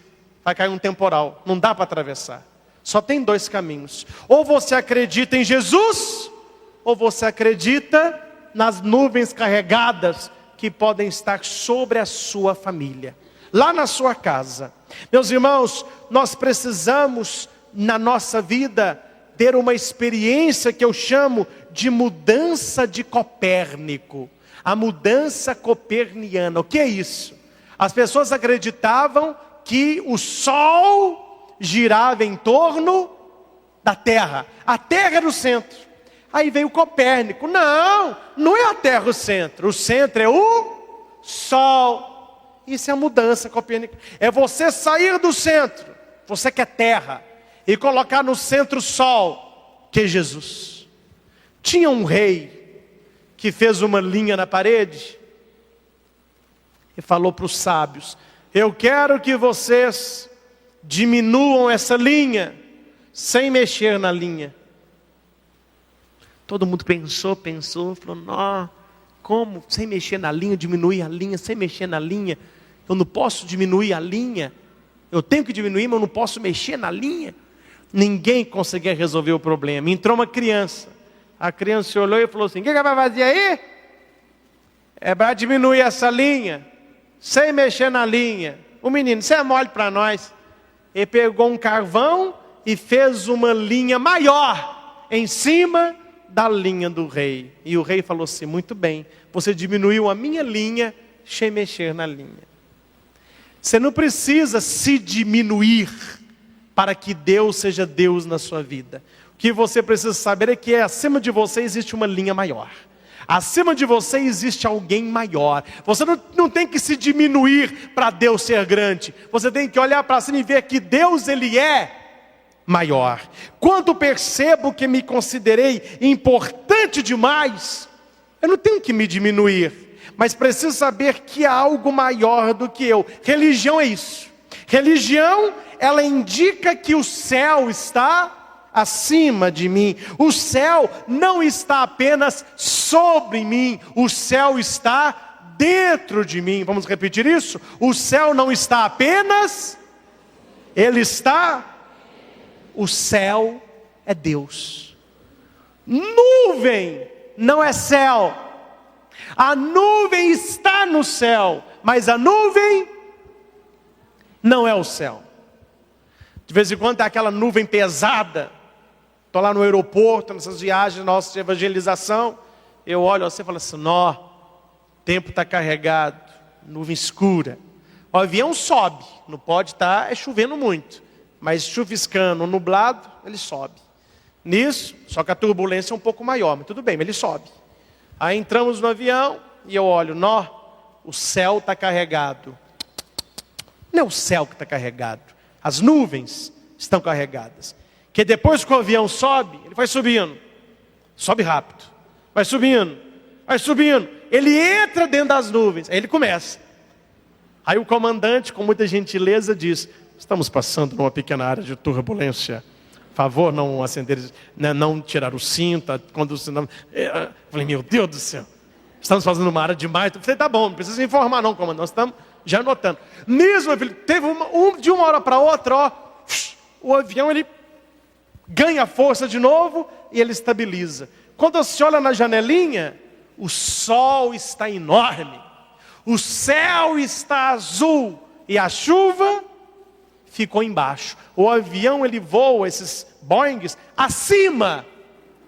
A: vai cair um temporal, não dá para atravessar. Só tem dois caminhos. Ou você acredita em Jesus, ou você acredita nas nuvens carregadas que podem estar sobre a sua família, lá na sua casa. Meus irmãos, nós precisamos na nossa vida ter uma experiência que eu chamo de mudança de Copérnico. A mudança coperniana. O que é isso? As pessoas acreditavam que o Sol girava em torno da Terra. A Terra era o centro. Aí veio Copérnico. Não, não é a Terra o centro é o Sol. Isso é a mudança copérnica. É você sair do centro, você que é terra, e colocar no centro o Sol, que é Jesus. Tinha um rei que fez uma linha na parede e falou para os sábios, eu quero que vocês diminuam essa linha, sem mexer na linha. Todo mundo pensou, falou, não, como? Sem mexer na linha, diminuir a linha, sem mexer na linha. Eu não posso diminuir a linha. Eu tenho que diminuir, mas eu não posso mexer na linha. Ninguém conseguia resolver o problema. Entrou uma criança. A criança olhou e falou assim, o que vai fazer aí? É para diminuir essa linha, sem mexer na linha. O menino, você é mole para nós. Ele pegou um carvão e fez uma linha maior em cima da linha do rei. E o rei falou assim, muito bem, você diminuiu a minha linha sem mexer na linha. Você não precisa se diminuir para que Deus seja Deus na sua vida. O que você precisa saber é que acima de você existe uma linha maior. Acima de você existe alguém maior. Você não tem que se diminuir para Deus ser grande. Você tem que olhar para cima e ver que Deus, Ele é maior. Quando percebo que me considerei importante demais, eu não tenho que me diminuir, mas preciso saber que há algo maior do que eu. Religião é isso. Religião, ela indica que o céu está acima de mim. O céu não está apenas sobre mim, o céu está dentro de mim. Vamos repetir isso? O céu não está apenas, ele está. O céu é Deus. Nuvem não é céu. A nuvem está no céu, mas a nuvem não é o céu. De vez em quando tem aquela nuvem pesada. Estou lá no aeroporto, nessas viagens nossas de evangelização. Eu olho você e falo assim, nó, o tempo está carregado, nuvem escura. O avião sobe, não pode estar chovendo muito. Mas chuviscando, nublado, ele sobe. Nisso, só que a turbulência é um pouco maior, mas tudo bem, mas ele sobe. Aí entramos no avião e eu olho, nó, o céu está carregado. Não é o céu que está carregado, as nuvens estão carregadas. Que depois que o avião sobe, ele vai subindo. Sobe rápido, vai subindo. Ele entra dentro das nuvens, aí ele começa. Aí o comandante, com muita gentileza, diz, estamos passando numa pequena área de turbulência. Favor, não acender, não tirar o cinto. Quando você não... Eu falei, meu Deus do céu. Estamos fazendo uma área demais. Eu falei, tá bom, não precisa informar não, comandante. Nós estamos já anotando. Nisso, meu filho, teve de uma hora para outra, ó, o avião ele ganha força de novo e ele estabiliza. Quando você olha na janelinha, o sol está enorme. O céu está azul e a chuva ficou embaixo. O avião ele voa, esses Boeings, acima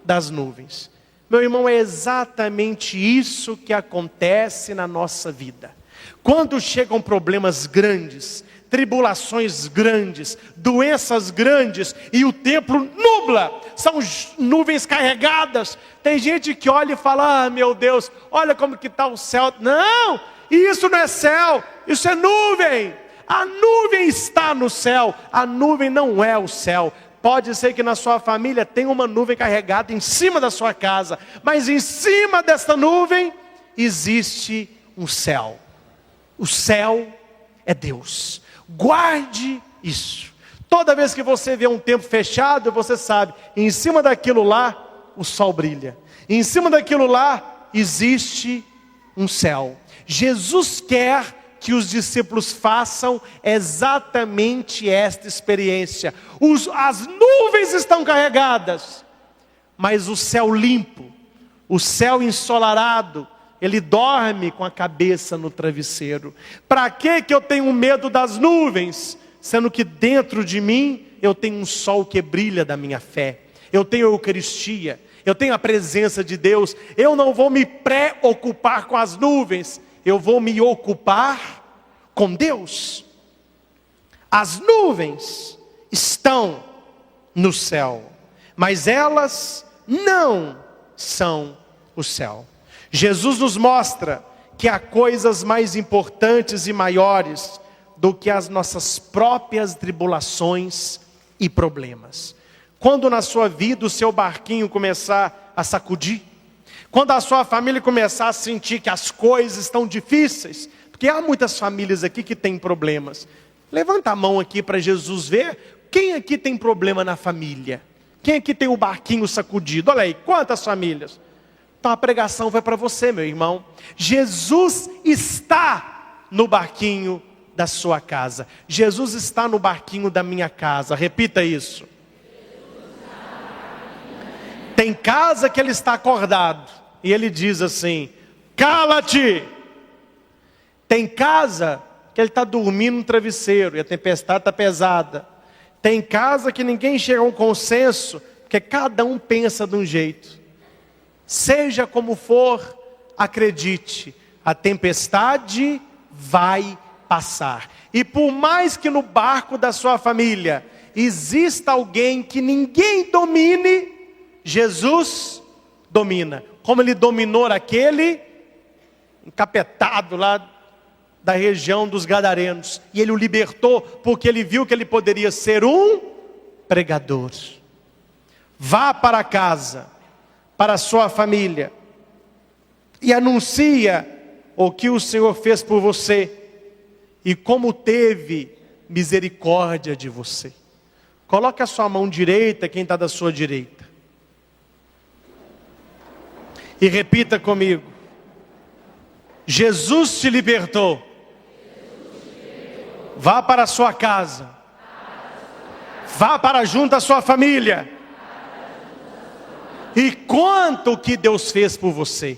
A: das nuvens. Meu irmão, é exatamente isso que acontece na nossa vida. Quando chegam problemas grandes, tribulações grandes, doenças grandes e o tempo nubla, são nuvens carregadas. Tem gente que olha e fala, ah, meu Deus, olha como que está o céu. Não, isso não é céu, isso é nuvem. A nuvem está no céu, a nuvem não é o céu. Pode ser que na sua família tenha uma nuvem carregada em cima da sua casa, mas em cima desta nuvem existe um céu. O céu é Deus. Guarde isso. Toda vez que você vê um tempo fechado, você sabe, em cima daquilo lá, o sol brilha. Em cima daquilo lá, existe um céu. Jesus quer que os discípulos façam exatamente esta experiência. As nuvens estão carregadas, mas o céu limpo, o céu ensolarado, ele dorme com a cabeça no travesseiro. Para que eu tenho medo das nuvens, sendo que dentro de mim eu tenho um sol que brilha da minha fé, eu tenho a Eucaristia, eu tenho a presença de Deus. Eu não vou me preocupar com as nuvens, eu vou me ocupar com Deus. As nuvens estão no céu, mas elas não são o céu. Jesus nos mostra que há coisas mais importantes e maiores do que as nossas próprias tribulações e problemas. Quando na sua vida o seu barquinho começar a sacudir, quando a sua família começar a sentir que as coisas estão difíceis, porque há muitas famílias aqui que têm problemas. Levanta a mão aqui para Jesus ver, quem aqui tem problema na família? Quem aqui tem o barquinho sacudido? Olha aí, quantas famílias? Então a pregação vai para você, meu irmão. Jesus está no barquinho da sua casa. Jesus está no barquinho da minha casa. Repita isso. Tem casa que ele está acordado e ele diz assim: cala-te. Tem casa que ele está dormindo no travesseiro e a tempestade está pesada. Tem casa que ninguém chega a um consenso, porque cada um pensa de um jeito. Seja como for, acredite, a tempestade vai passar. E por mais que no barco da sua família exista alguém que ninguém domine, Jesus domina. Como ele dominou aquele encapetado lá da região dos Gadarenos. E ele o libertou porque ele viu que ele poderia ser um pregador. Vá para casa, para a sua família, e anuncia o que o Senhor fez por você e como teve misericórdia de você. Coloque a sua mão direita, quem está da sua direita, e repita comigo: Jesus te libertou. Vá para a sua casa, vá para junto à sua família e conta o que Deus fez por você,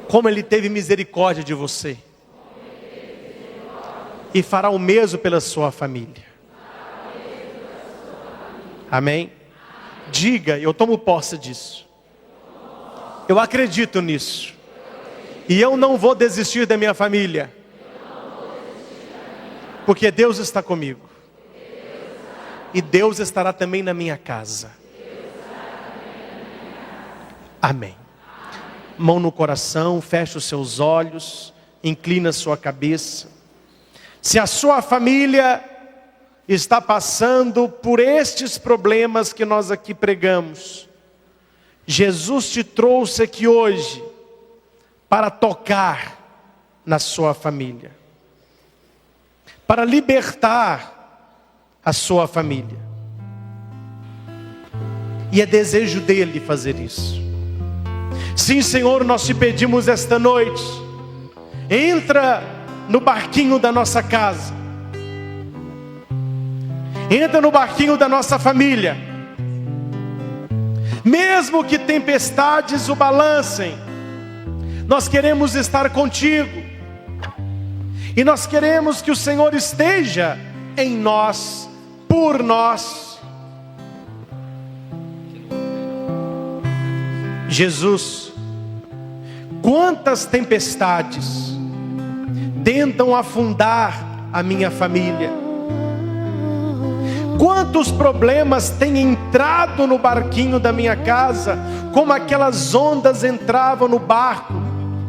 A: como Ele teve misericórdia de você, e fará o mesmo pela sua família. Amém? Diga: eu tomo posse disso, eu acredito nisso, e eu não vou desistir da minha família, porque Deus está comigo, e Deus estará também na minha casa. Amém. Mão no coração, feche os seus olhos, inclina a sua cabeça. Se a sua família está passando por estes problemas que nós aqui pregamos, Jesus te trouxe aqui hoje para tocar na sua família, para libertar a sua família. E é desejo dele fazer isso. Sim, Senhor, nós te pedimos esta noite, entra no barquinho da nossa casa, entra no barquinho da nossa família. Mesmo que tempestades o balancem, nós queremos estar contigo, e nós queremos que o Senhor esteja em nós, por nós. Jesus, quantas tempestades tentam afundar a minha família, quantos problemas têm entrado no barquinho da minha casa, como aquelas ondas entravam no barco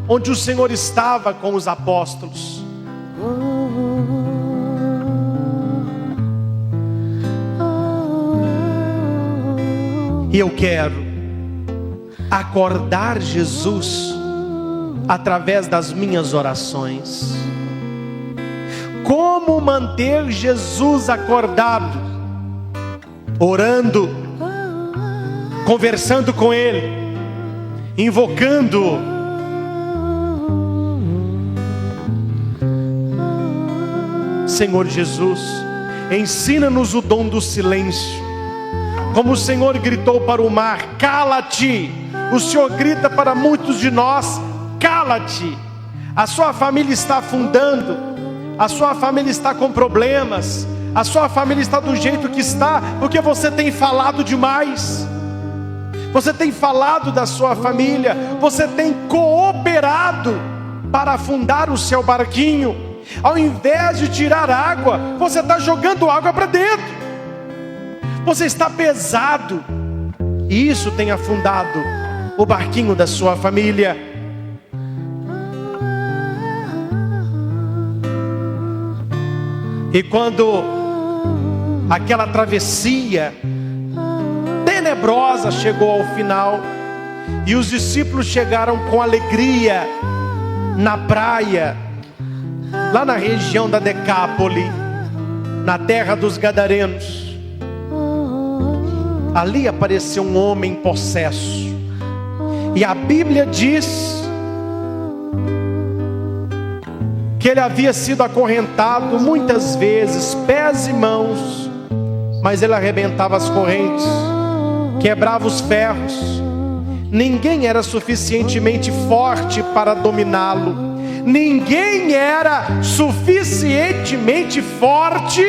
A: onde o Senhor estava com os apóstolos. E eu quero acordar Jesus através das minhas orações. Como manter Jesus acordado? Orando, conversando com Ele, invocando. Senhor Jesus, ensina-nos o dom do silêncio. Como o Senhor gritou para o mar: cala-te. O Senhor grita para muitos de nós: cala-te. A sua família está afundando, a sua família está com problemas, a sua família está do jeito que está, porque você tem falado demais. Você tem falado da sua família, você tem cooperado para afundar o seu barquinho. Ao invés de tirar água, você está jogando água para dentro. Você está pesado, e isso tem afundado o barquinho da sua família. E quando aquela travessia tenebrosa chegou ao final, e os discípulos chegaram com alegria na praia, lá na região da Decápole, na terra dos Gadarenos, ali apareceu um homem possesso, e a Bíblia diz que ele havia sido acorrentado muitas vezes, pés e mãos, mas ele arrebentava as correntes, quebrava os ferros. Ninguém era suficientemente forte para dominá-lo. Ninguém era suficientemente forte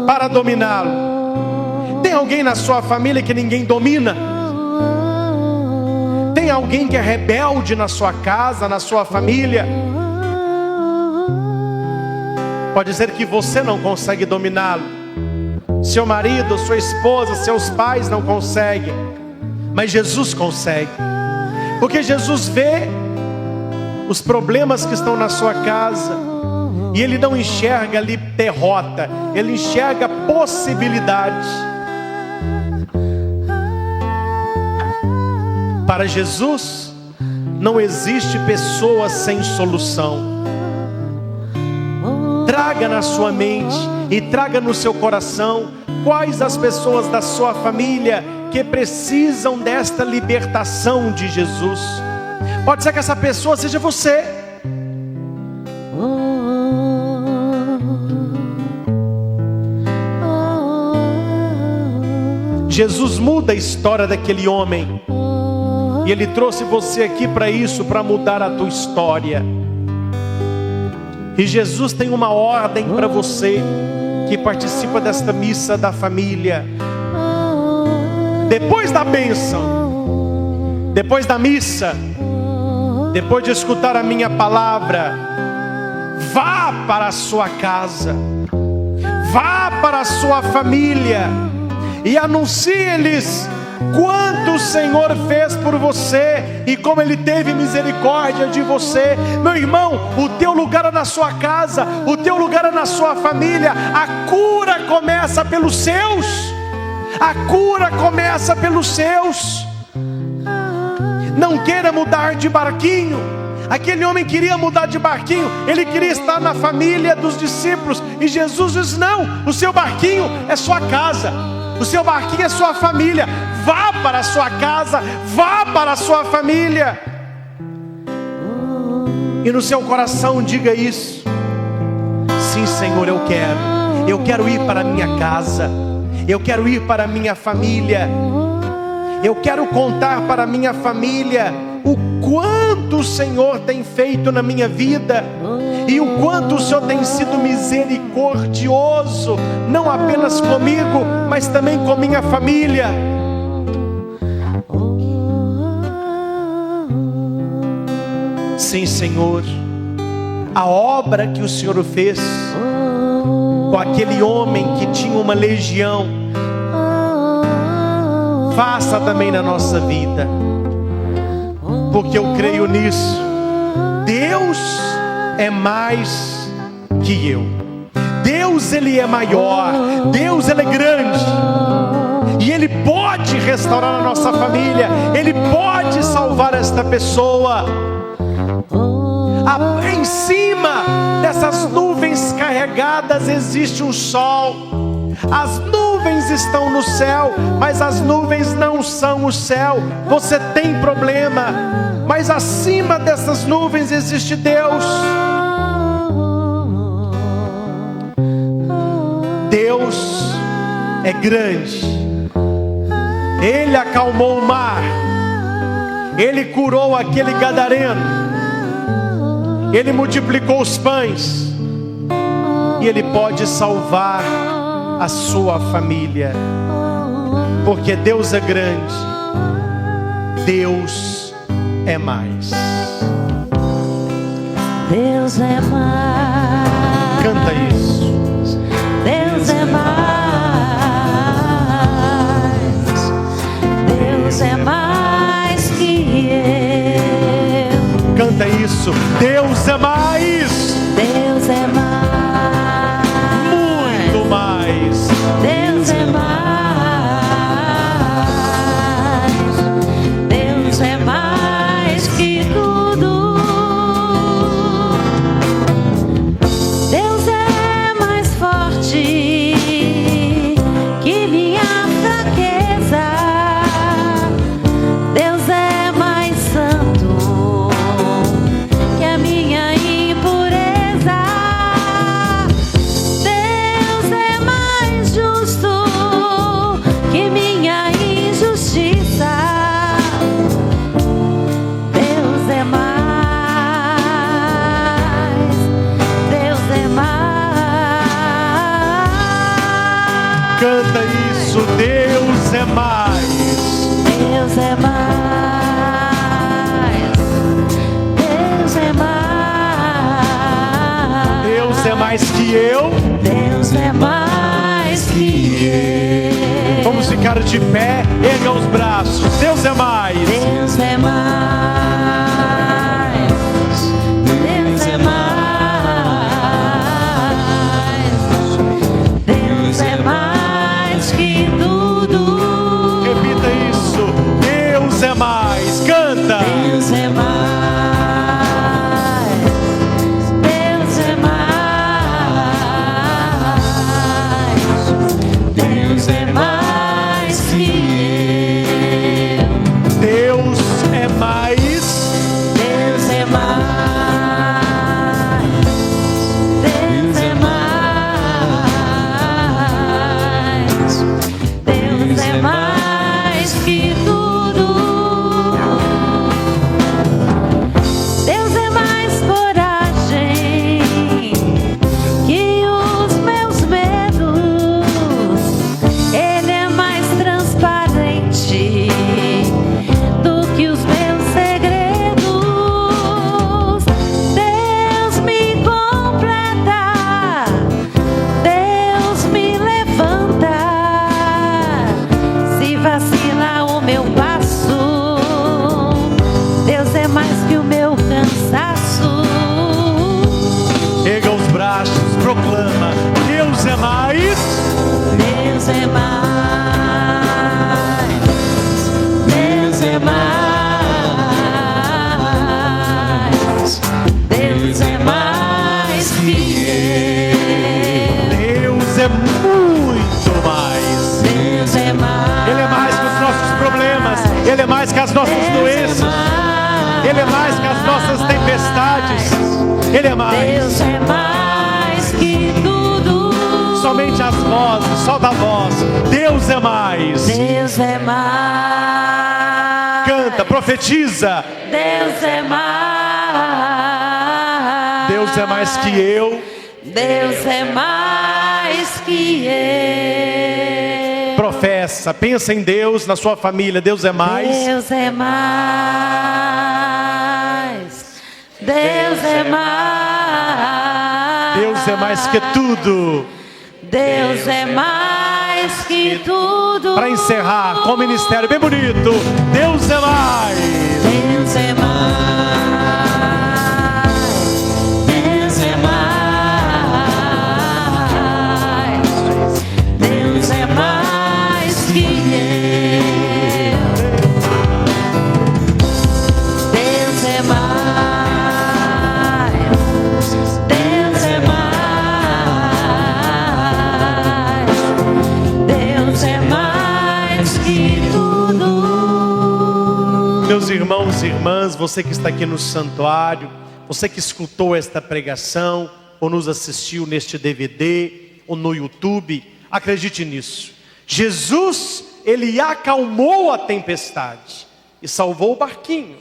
A: para dominá-lo. Tem alguém na sua família que ninguém domina? Tem alguém que é rebelde na sua casa, na sua família? Pode ser que você não consegue dominá-lo. Seu marido, sua esposa, seus pais não conseguem. Mas Jesus consegue. Porque Jesus vê os problemas que estão na sua casa, e Ele não enxerga ali derrota, Ele enxerga possibilidade. Para Jesus, não existe pessoa sem solução. Traga na sua mente e traga no seu coração quais as pessoas da sua família que precisam desta libertação de Jesus. Pode ser que essa pessoa seja você. Jesus muda a história daquele homem, e Ele trouxe você aqui para isso, para mudar a tua história. E Jesus tem uma ordem para você que participa desta missa da família. Depois da bênção, depois da missa, depois de escutar a minha palavra, vá para a sua casa, vá para a sua família e anuncie-lhes quanto o Senhor fez por você e como Ele teve misericórdia de você. Meu irmão, o teu lugar é na sua casa, o teu lugar é na sua família. A cura começa pelos seus. A cura começa pelos seus. Não queira mudar de barquinho. Aquele homem queria mudar de barquinho, ele queria estar na família dos discípulos, e Jesus diz: não, o seu barquinho é sua casa, o seu barquinho é sua família. Vá para a sua casa, vá para a sua família. E no seu coração diga isso: sim, Senhor, eu quero ir para a minha casa, eu quero ir para a minha família, eu quero contar para a minha família o quanto o Senhor tem feito na minha vida, e o quanto o Senhor tem sido misericordioso, não apenas comigo, mas também com minha família. Sim, Senhor, a obra que o Senhor fez com aquele homem que tinha uma legião, faça também na nossa vida, porque eu creio nisso. Deus é mais que eu. Deus, Ele é maior. Deus, Ele é grande, e Ele pode restaurar a nossa família. Ele pode salvar esta pessoa. Em cima dessas nuvens carregadas existe um sol. As nuvens estão no céu, mas as nuvens não são o céu. Você tem problema, mas acima dessas nuvens existe Deus. Deus é grande. Ele acalmou o mar. Ele curou aquele gadareno. Ele multiplicou os pães. E Ele pode salvar a sua família. Porque Deus é grande. Deus é mais.
C: Deus é mais.
A: Canta isso.
C: Deus é mais. Deus é mais que eu.
A: Canta isso. Deus é mais.
C: Deus é mais.
A: Muito mais.
C: Deus é mais. Deus é mais que tudo. Deus é mais forte que minha fraqueza. Deus é mais santo que a minha impureza. Deus é mais justo que minha injustiça. Deus é mais. Deus é mais.
A: Canta isso. Deus é mais.
C: Deus é mais. Deus é mais.
A: Deus é mais que eu.
C: Deus é mais que eu.
A: Vamos ficar de pé. Erga os braços. Deus é mais.
C: Deus é mais. Deus é mais. Deus é mais que tudo.
A: Repita isso. Deus é mais. Canta.
C: Deus é mais. Deus é mais. Deus é mais que eu.
A: Deus é mais.
C: Deus é mais. Deus é mais. Deus é mais que tudo. Deus é mais coragem que os meus medos. Ele é mais transparente do que os meus segredos. Deus me completa. Deus me levanta. Se vacila o meu passo, Deus é mais que o meu cansaço.
A: Erga os braços. Proclama. Deus é mais.
C: Deus é mais. Deus é mais. Deus é mais que eu.
A: Deus é muito mais.
C: Deus é mais.
A: Ele é mais que os nossos problemas. Ele é mais que as nossas doenças. Ele é mais que as nossas tempestades. Ele é mais.
C: Deus é mais que tudo.
A: Somente as vozes, só da voz. Deus é mais.
C: Deus é mais.
A: Canta, profetiza.
C: Deus é mais.
A: Deus é mais que eu.
C: Deus é mais que eu.
A: Professa, pensa em Deus, na sua família. Deus é mais.
C: Deus é mais. Deus é mais.
A: Deus é mais que tudo.
C: Deus é mais que tudo.
A: Para encerrar com o ministério bem bonito. Deus é mais.
C: Deus é mais. Deus é mais. Deus é mais que eu. Deus é mais. Deus é mais.
A: irmãos e irmãs, você que está aqui no santuário, você que escutou esta pregação, ou nos assistiu neste DVD, ou no YouTube, acredite nisso. Jesus, ele acalmou a tempestade e salvou o barquinho.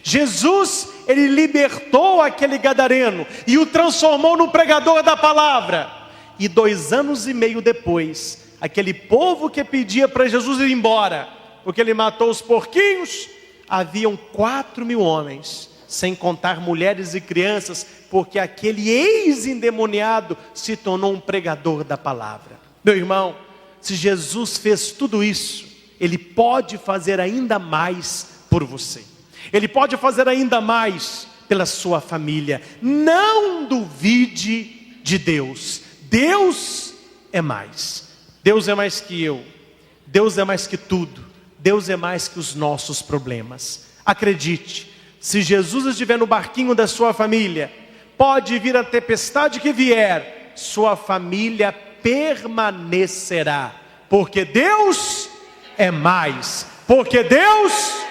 A: Jesus, ele libertou aquele gadareno e o transformou no pregador da palavra. E 2 anos e meio depois, aquele povo que pedia para Jesus ir embora, porque ele matou os porquinhos, haviam 4.000 homens, sem contar mulheres e crianças, porque aquele ex-endemoniado se tornou um pregador da palavra. Meu irmão, se Jesus fez tudo isso, ele pode fazer ainda mais por você. Ele pode fazer ainda mais pela sua família. Não duvide de Deus. Deus é mais. Deus é mais que eu. Deus é mais que tudo. Deus é mais que os nossos problemas. Acredite, se Jesus estiver no barquinho da sua família, pode vir a tempestade que vier, sua família permanecerá. Porque Deus é mais. Porque Deus...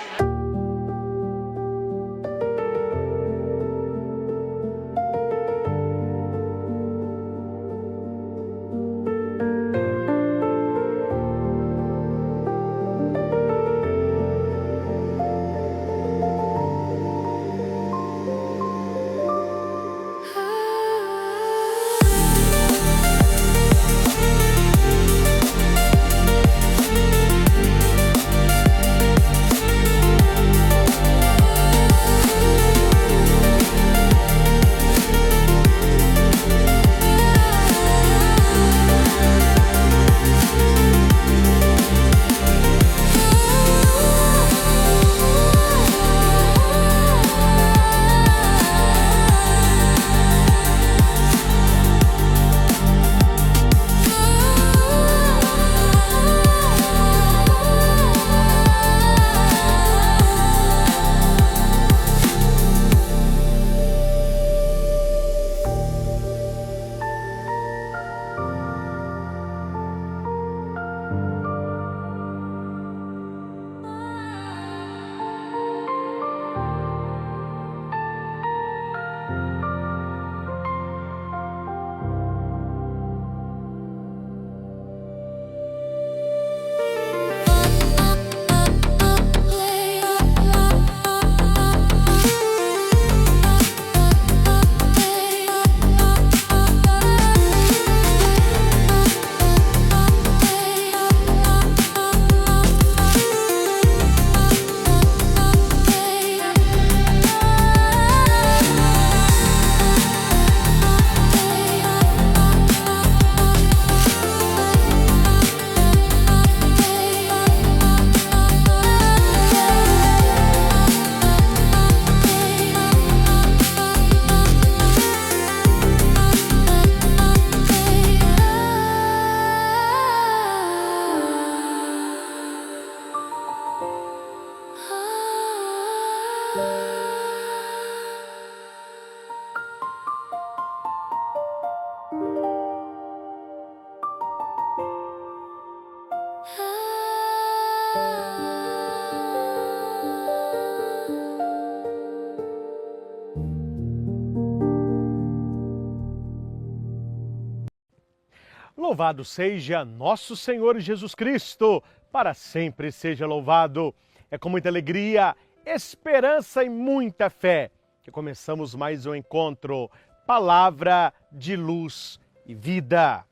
B: Louvado seja nosso Senhor Jesus Cristo, para sempre seja louvado. É com muita alegria, esperança e muita fé que começamos mais um encontro, Palavra de Luz e Vida.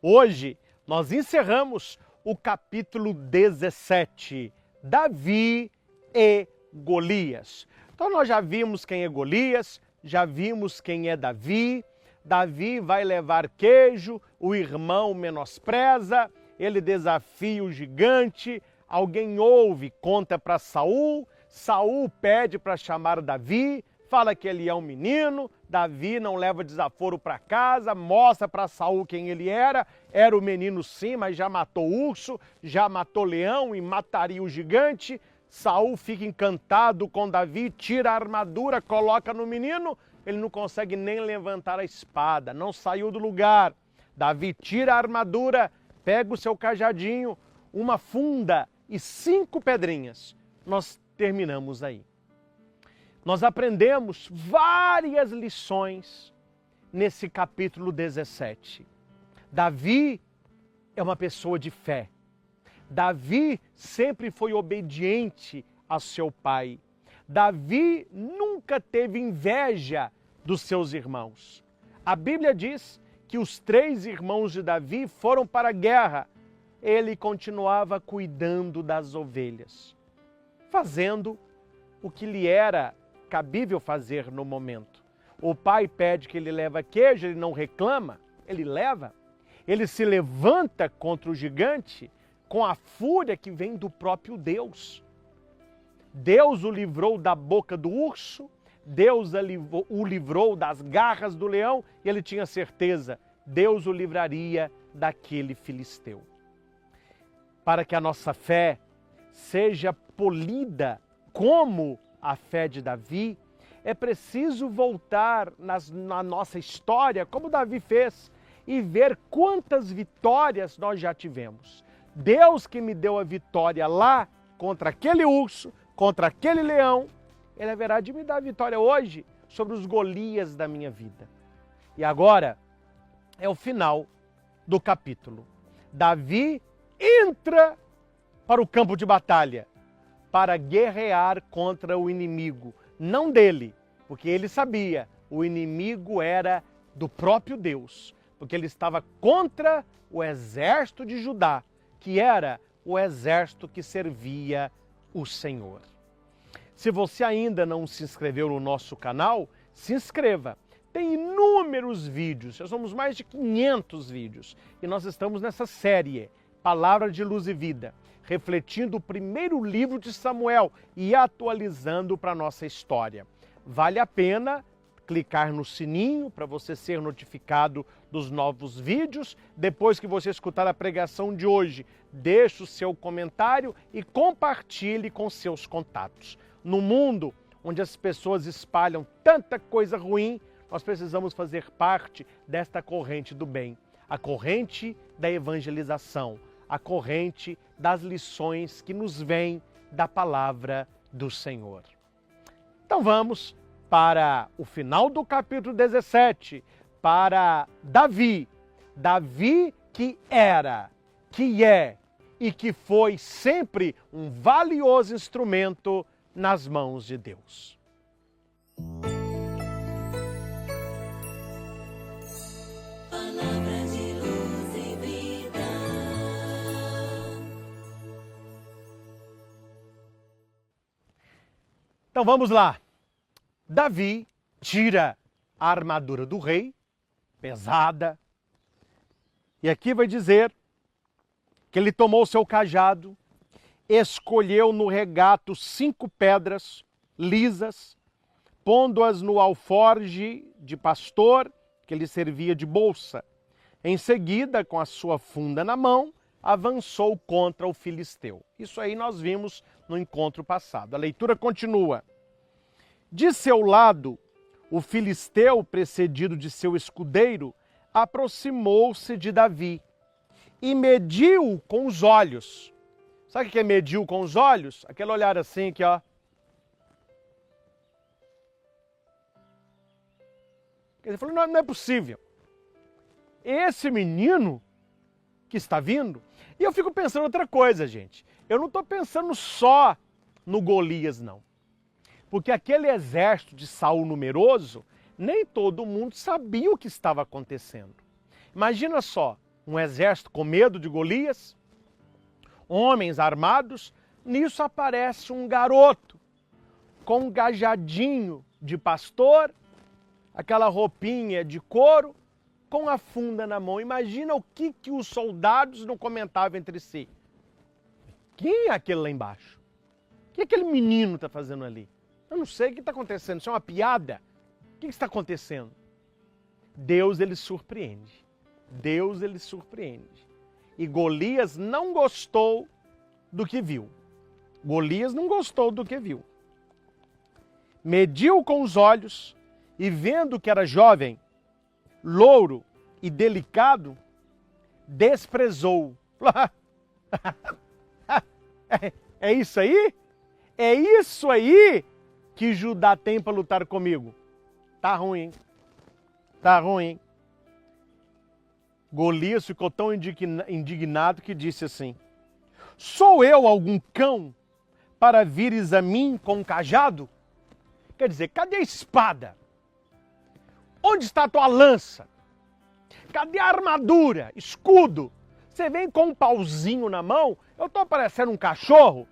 B: Hoje nós encerramos o capítulo 17, Davi e Golias. Então nós já vimos quem é Golias, já vimos quem é Davi. Davi vai levar queijo, o irmão menospreza, ele desafia o gigante, alguém ouve, conta para Saul, Saul pede para chamar Davi, fala que ele é um menino, Davi não leva desaforo para casa, mostra para Saul quem ele era o menino sim, mas já matou urso, já matou leão e mataria o gigante. Saul fica encantado com Davi, tira a armadura, coloca no menino, ele não consegue nem levantar a espada, não saiu do lugar. Davi tira a armadura, pega o seu cajadinho, uma funda e 5 pedrinhas. Nós terminamos aí. Nós aprendemos várias lições nesse capítulo 17. Davi é uma pessoa de fé. Davi sempre foi obediente a seu pai. Davi nunca teve inveja dos seus irmãos. A Bíblia diz que os 3 irmãos de Davi foram para a guerra. Ele continuava cuidando das ovelhas, fazendo o que lhe era cabível fazer no momento. O pai pede que ele leve queijo, ele não reclama, ele leva. Ele se levanta contra o gigante com a fúria que vem do próprio Deus. Deus o livrou da boca do urso, Deus o livrou das garras do leão e ele tinha certeza, Deus o livraria daquele filisteu. Para que a nossa fé seja polida como a fé de Davi, é preciso voltar na nossa história, como Davi fez, e ver quantas vitórias nós já tivemos. Deus que me deu a vitória lá contra aquele urso, contra aquele leão, Ele haverá de me dar a vitória hoje sobre os Golias da minha vida. E agora é o final do capítulo. Davi entra para o campo de batalha para guerrear contra o inimigo, não dele, porque ele sabia, o inimigo era do próprio Deus, porque ele estava contra o exército de Judá, que era o exército que servia o Senhor. Se você ainda não se inscreveu no nosso canal, se inscreva. Tem inúmeros vídeos, já somos mais de 500 vídeos, e nós estamos nessa série, Palavra de Luz e Vida, refletindo o primeiro livro de Samuel e atualizando para a nossa história. Vale a pena clicar no sininho para você ser notificado dos novos vídeos. Depois que você escutar a pregação de hoje, deixe o seu comentário e compartilhe com seus contatos. No mundo onde as pessoas espalham tanta coisa ruim, nós precisamos fazer parte desta corrente do bem, a corrente da evangelização, a corrente das lições que nos vêm da palavra do Senhor. Então vamos para o final do capítulo 17, para Davi. Davi que era, que é e que foi sempre um valioso instrumento nas mãos de Deus.
D: Palavra de luz e vida.
B: Então vamos lá. Davi tira a armadura do rei, pesada, e aqui vai dizer que ele tomou seu cajado, escolheu no regato 5 pedras lisas, pondo-as no alforge de pastor, que lhe servia de bolsa. Em seguida, com a sua funda na mão, avançou contra o filisteu. Isso aí nós vimos no encontro passado. A leitura continua. De seu lado, o filisteu, precedido de seu escudeiro, aproximou-se de Davi e mediu com os olhos. Sabe o que é mediu com os olhos? Aquele olhar assim aqui, ó. Ele falou, não é possível. Esse menino que está vindo... E eu fico pensando outra coisa, gente. Eu não estou pensando só no Golias, não. Porque aquele exército de Saul numeroso, nem todo mundo sabia o que estava acontecendo. Imagina só, um exército com medo de Golias, homens armados, nisso aparece um garoto com um cajadinho de pastor, aquela roupinha de couro, com a funda na mão. Imagina o que os soldados não comentavam entre si. Quem é aquele lá embaixo? O que aquele menino está fazendo ali? Eu não sei o que está acontecendo. Isso é uma piada? O que está acontecendo? Deus, ele surpreende. Deus, ele surpreende. E Golias não gostou do que viu. Golias não gostou do que viu. Mediu com os olhos e vendo que era jovem, louro e delicado, desprezou. É isso aí? É isso aí que Judá tem para lutar comigo. Tá ruim, hein? Tá ruim, hein? Golias ficou tão indignado que disse assim: sou eu algum cão para vires a mim com um cajado? Quer dizer, cadê a espada? Onde está a tua lança? Cadê a armadura, escudo? Você vem com um pauzinho na mão? Eu estou parecendo um cachorro?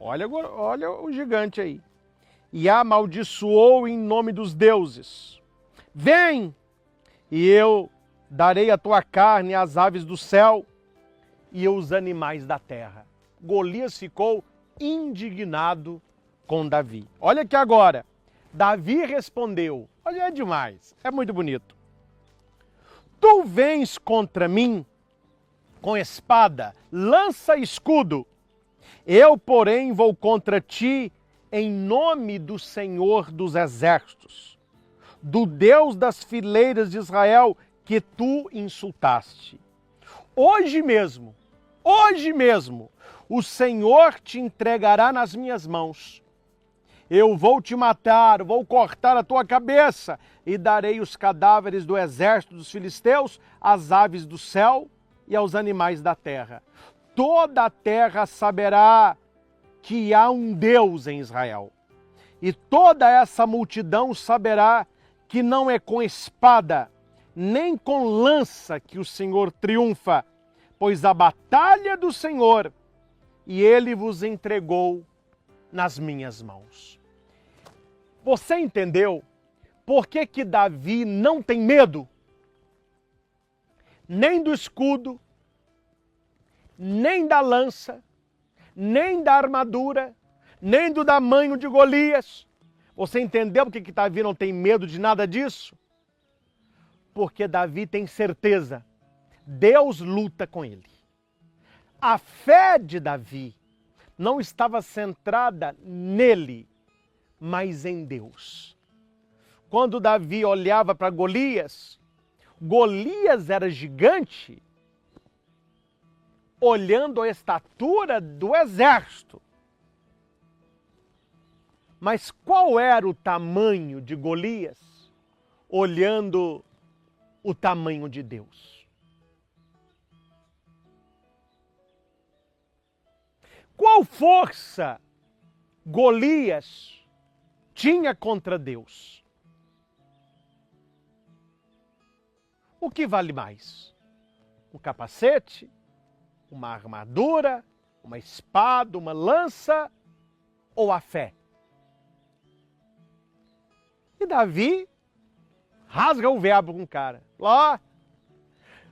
B: Olha o gigante aí. E amaldiçoou em nome dos deuses. Vem, e eu darei a tua carne às aves do céu e aos animais da terra. Golias ficou indignado com Davi. Olha aqui agora. Davi respondeu. Olha, é demais. É muito bonito. Tu vens contra mim com espada, lança e escudo. Eu, porém, vou contra ti em nome do Senhor dos Exércitos, do Deus das fileiras de Israel, que tu insultaste. Hoje mesmo, o Senhor te entregará nas minhas mãos. Eu vou te matar, vou cortar a tua cabeça e darei os cadáveres do exército dos filisteus às aves do céu e aos animais da terra. Toda a terra saberá que há um Deus em Israel. E toda essa multidão saberá que não é com espada, nem com lança que o Senhor triunfa, pois a batalha é do Senhor, e Ele vos entregou nas minhas mãos. Você entendeu por que Davi não tem medo? Nem do escudo, nem da lança, nem da armadura, nem do tamanho de Golias. Você entendeu por que Davi não tem medo de nada disso? Porque Davi tem certeza, Deus luta com ele. A fé de Davi não estava centrada nele, mas em Deus. Quando Davi olhava para Golias, Golias era gigante, olhando a estatura do exército. Mas qual era o tamanho de Golias, olhando o tamanho de Deus? Qual força Golias tinha contra Deus? O que vale mais? Um capacete? Uma armadura? Uma espada? Uma lança? Ou a fé? E Davi rasga o verbo com o cara. Lá,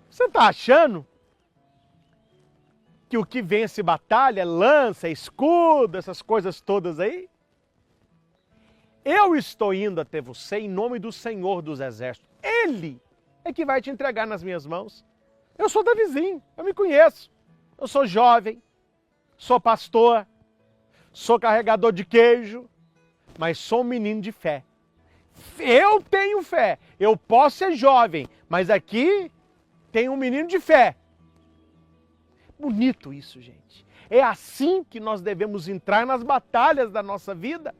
B: você está achando que o que vence batalha é lança, é escudo, essas coisas todas aí? Eu estou indo até você em nome do Senhor dos Exércitos. Ele é que vai te entregar nas minhas mãos. Eu sou Davizinho, eu me conheço. Eu sou jovem, sou pastor, sou carregador de queijo, mas sou um menino de fé. Eu tenho fé. Eu posso ser jovem, mas aqui tem um menino de fé. Bonito isso, gente. É assim que nós devemos entrar nas batalhas da nossa vida.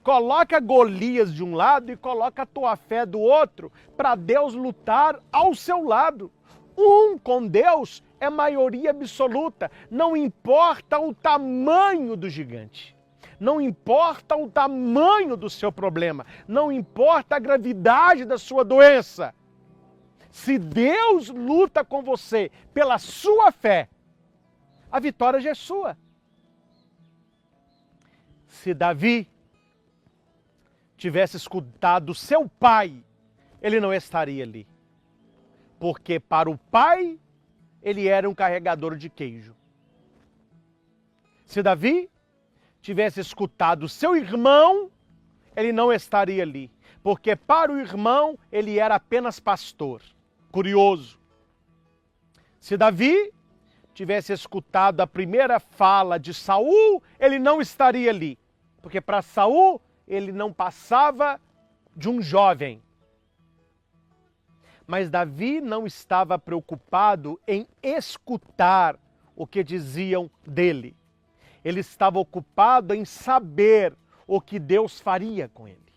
B: Coloca Golias de um lado e coloca a tua fé do outro, para Deus lutar ao seu lado. Um com Deus é maioria absoluta. Não importa o tamanho do gigante. Não importa o tamanho do seu problema. Não importa a gravidade da sua doença. Se Deus luta com você pela sua fé, a vitória já é sua. Se Davi tivesse escutado seu pai, ele não estaria ali. Porque para o pai, ele era um carregador de queijo. Se Davi tivesse escutado seu irmão, ele não estaria ali. Porque para o irmão, ele era apenas pastor, curioso. Se Davi tivesse escutado a primeira fala de Saul, ele não estaria ali. Porque para Saul, ele não passava de um jovem. Mas Davi não estava preocupado em escutar o que diziam dele. Ele estava ocupado em saber o que Deus faria com ele.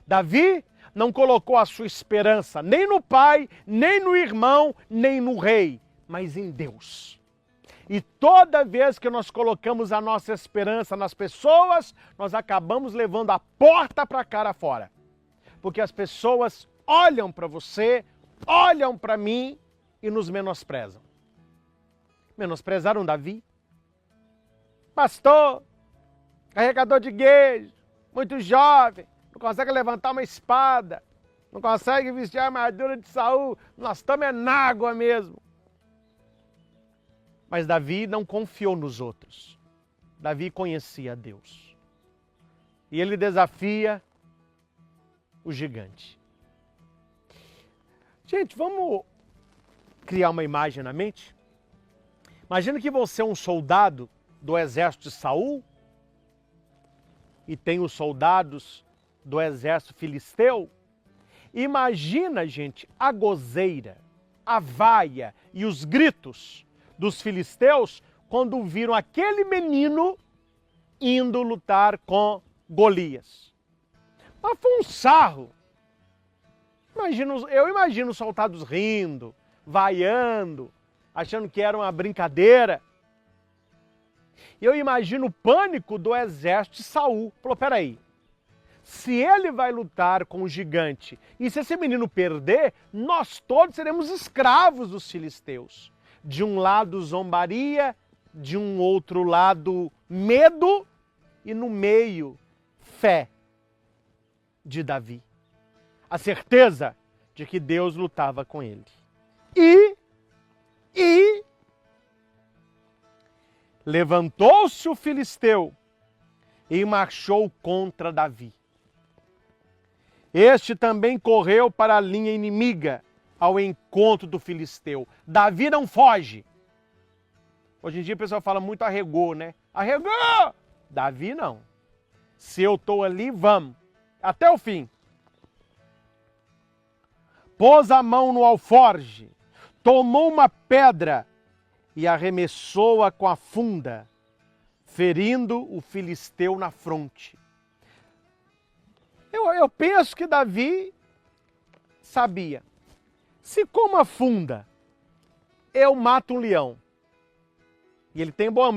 B: Davi não colocou a sua esperança nem no pai, nem no irmão, nem no rei, mas em Deus. E toda vez que nós colocamos a nossa esperança nas pessoas, nós acabamos levando a porta para a cara fora. Porque as pessoas olham para você, olham para mim e nos menosprezam. Menosprezaram Davi. Pastor, carregador de igreja, muito jovem, não consegue levantar uma espada, não consegue vestir a armadura de Saul, nós estamos na água mesmo. Mas Davi não confiou nos outros. Davi conhecia Deus. E ele desafia o gigante. Gente, vamos criar uma imagem na mente? Imagina que você é um soldado do exército de Saul e tem os soldados do exército filisteu. Imagina, gente, a gozeira, a vaia e os gritos dos filisteus quando viram aquele menino indo lutar com Golias. Mas foi um sarro. Eu imagino os soldados rindo, vaiando, achando que era uma brincadeira. Eu imagino o pânico do exército de Saul. Falou, peraí, se ele vai lutar com o gigante e se esse menino perder, nós todos seremos escravos dos filisteus. De um lado zombaria, de um outro lado medo e no meio fé de Davi. A certeza de que Deus lutava com ele. E levantou-se o filisteu e marchou contra Davi. Este também correu para a linha inimiga ao encontro do filisteu. Davi não foge. Hoje em dia o pessoal fala muito arregou, né? Arregou! Davi não. Se eu estou ali, vamos. Até o fim. Pôs a mão no alforge, tomou uma pedra e arremessou-a com a funda, ferindo o filisteu na fronte. Eu penso que Davi sabia. Se com uma funda eu mato um leão, e ele tem boa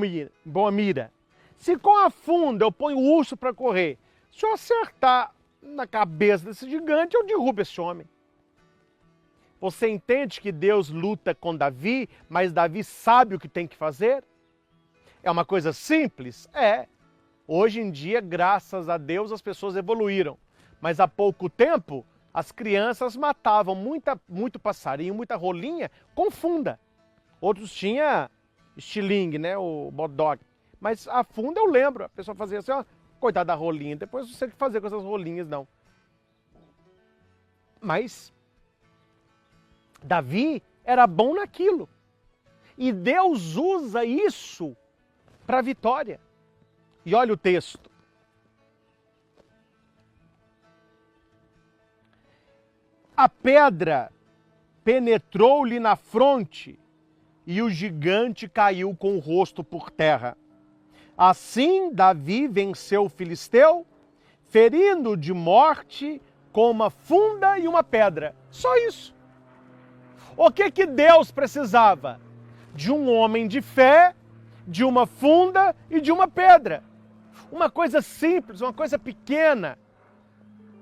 B: mira, se com a funda eu ponho o urso para correr, se eu acertar na cabeça desse gigante, eu derrubo esse homem. Você entende que Deus luta com Davi, mas Davi sabe o que tem que fazer? É uma coisa simples? É. Hoje em dia, graças a Deus, as pessoas evoluíram. Mas há pouco tempo, as crianças matavam muito passarinho, muita rolinha com funda. Outros tinham estilingue, né, o bodog. Mas a funda eu lembro, a pessoa fazia assim, ó, coitada da rolinha, depois não sei o que fazer com essas rolinhas, não. Mas Davi era bom naquilo. E Deus usa isso para a vitória. E olha o texto. A pedra penetrou-lhe na fronte e o gigante caiu com o rosto por terra. Assim Davi venceu o filisteu, ferindo de morte com uma funda e uma pedra. Só isso. O que Deus precisava? De um homem de fé, de uma funda e de uma pedra. Uma coisa simples, uma coisa pequena,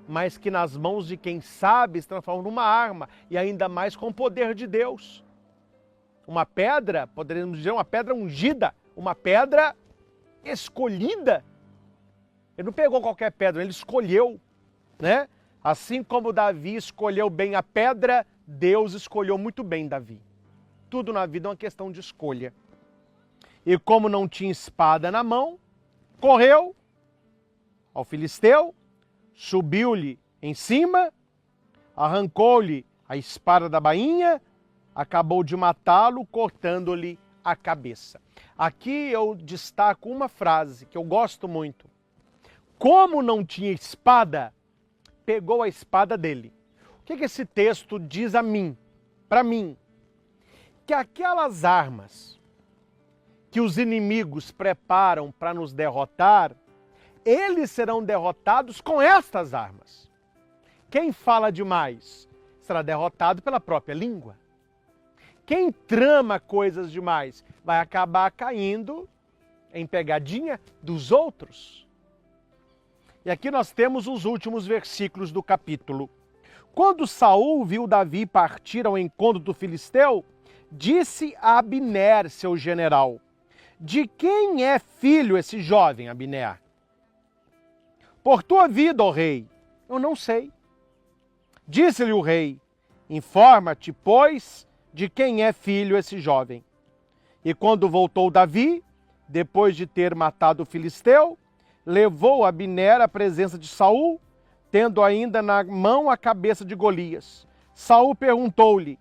B: mas que nas mãos de quem sabe se transforma numa arma, e ainda mais com o poder de Deus. Uma pedra, poderíamos dizer, uma pedra ungida, uma pedra escolhida. Ele não pegou qualquer pedra, ele escolheu, né? Assim como Davi escolheu bem a pedra, Deus escolheu muito bem Davi. Tudo na vida é uma questão de escolha. E como não tinha espada na mão, correu ao filisteu, subiu-lhe em cima, arrancou-lhe a espada da bainha, acabou de matá-lo, cortando-lhe a cabeça. Aqui eu destaco uma frase que eu gosto muito. Como não tinha espada, pegou a espada dele. O que esse texto diz a mim, para mim? Que aquelas armas que os inimigos preparam para nos derrotar, eles serão derrotados com estas armas. Quem fala demais será derrotado pela própria língua. Quem trama coisas demais vai acabar caindo em pegadinha dos outros. E aqui nós temos os últimos versículos do capítulo. Quando Saul viu Davi partir ao encontro do filisteu, disse a Abner, seu general: de quem é filho esse jovem, Abner? Por tua vida, ó rei, eu não sei. Disse-lhe o rei: informa-te, pois, de quem é filho esse jovem. E quando voltou Davi, depois de ter matado o filisteu, levou Abner à presença de Saul, tendo ainda na mão a cabeça de Golias. Saul perguntou-lhe: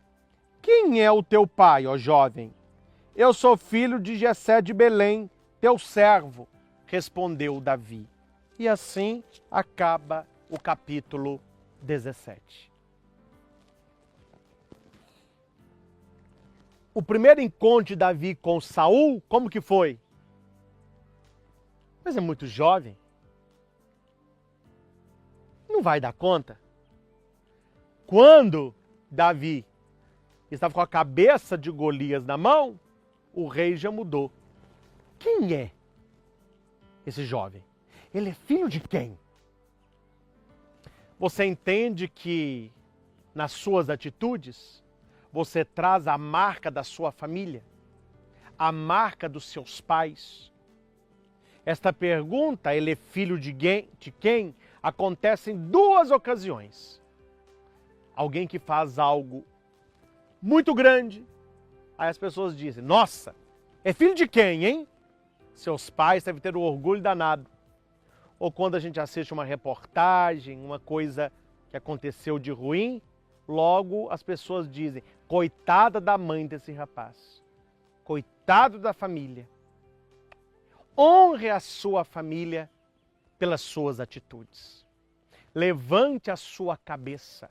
B: quem é o teu pai, ó jovem? Eu sou filho de Jessé de Belém, teu servo, respondeu Davi. E assim acaba o capítulo 17. O primeiro encontro de Davi com Saul, como que foi? Mas é muito jovem. Não vai dar conta. Quando Davi estava com a cabeça de Golias na mão, o rei já mudou. Quem é esse jovem? Ele é filho de quem? Você entende que nas suas atitudes você traz a marca da sua família, a marca dos seus pais. Esta pergunta, ele é filho de quem, acontece em duas ocasiões. Alguém que faz algo muito grande, aí as pessoas dizem: nossa, é filho de quem, hein? Seus pais devem ter um orgulho danado. Ou quando a gente assiste uma reportagem, uma coisa que aconteceu de ruim, logo as pessoas dizem: coitada da mãe desse rapaz, coitado da família. Honre a sua família pelas suas atitudes. Levante a sua cabeça.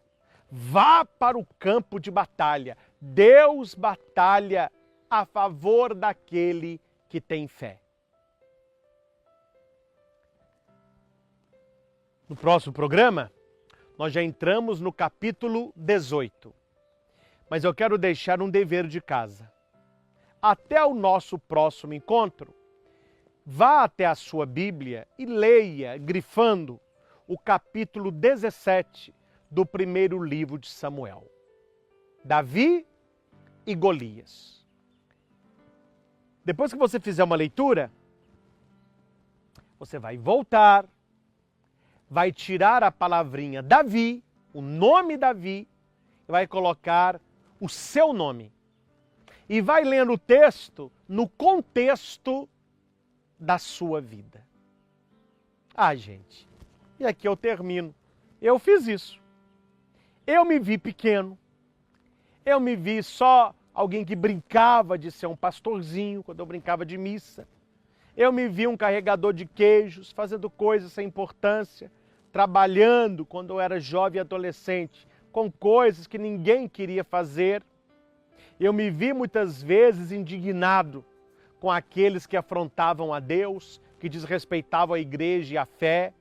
B: Vá para o campo de batalha. Deus batalha a favor daquele que tem fé. No próximo programa, nós já entramos no capítulo 18. Mas eu quero deixar um dever de casa. Até o nosso próximo encontro, vá até a sua Bíblia e leia, grifando, o capítulo 17 do primeiro livro de Samuel. Davi e Golias. Depois que você fizer uma leitura, você vai voltar, vai tirar a palavrinha Davi, o nome Davi, e vai colocar o seu nome. E vai lendo o texto no contexto da sua vida. Ah, gente, e aqui eu termino. Eu fiz isso. Eu me vi pequeno. Eu me vi só alguém que brincava de ser um pastorzinho quando eu brincava de missa. Eu me vi um carregador de queijos, fazendo coisas sem importância, trabalhando quando eu era jovem e adolescente, com coisas que ninguém queria fazer. Eu me vi muitas vezes indignado com aqueles que afrontavam a Deus, que desrespeitavam a igreja e a fé.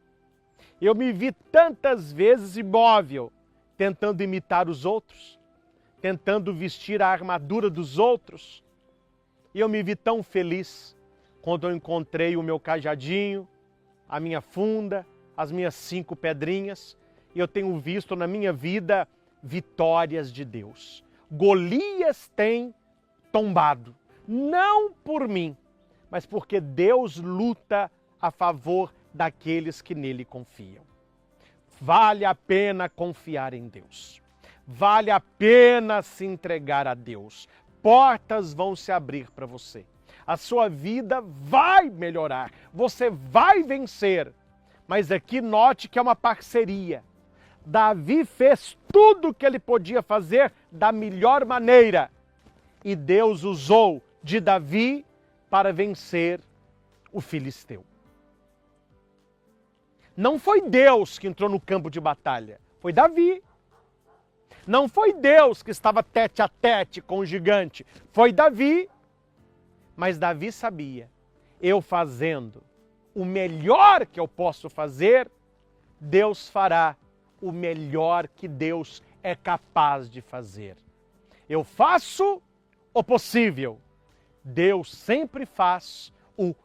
B: Eu me vi tantas vezes imóvel, tentando imitar os outros, tentando vestir a armadura dos outros. E eu me vi tão feliz quando eu encontrei o meu cajadinho, a minha funda, as minhas 5 pedrinhas, e eu tenho visto na minha vida vitórias de Deus. Golias tem tombado, não por mim, mas porque Deus luta a favor daqueles que nele confiam. Vale a pena confiar em Deus. Vale a pena se entregar a Deus. Portas vão se abrir para você. A sua vida vai melhorar. Você vai vencer. Mas aqui note que é uma parceria. Davi fez tudo o que ele podia fazer da melhor maneira. E Deus usou de Davi para vencer o filisteu. Não foi Deus que entrou no campo de batalha, foi Davi. Não foi Deus que estava tete a tete com o gigante, foi Davi. Mas Davi sabia, eu fazendo o melhor que eu posso fazer, Deus fará o melhor que Deus é capaz de fazer. Eu faço o possível, Deus sempre faz o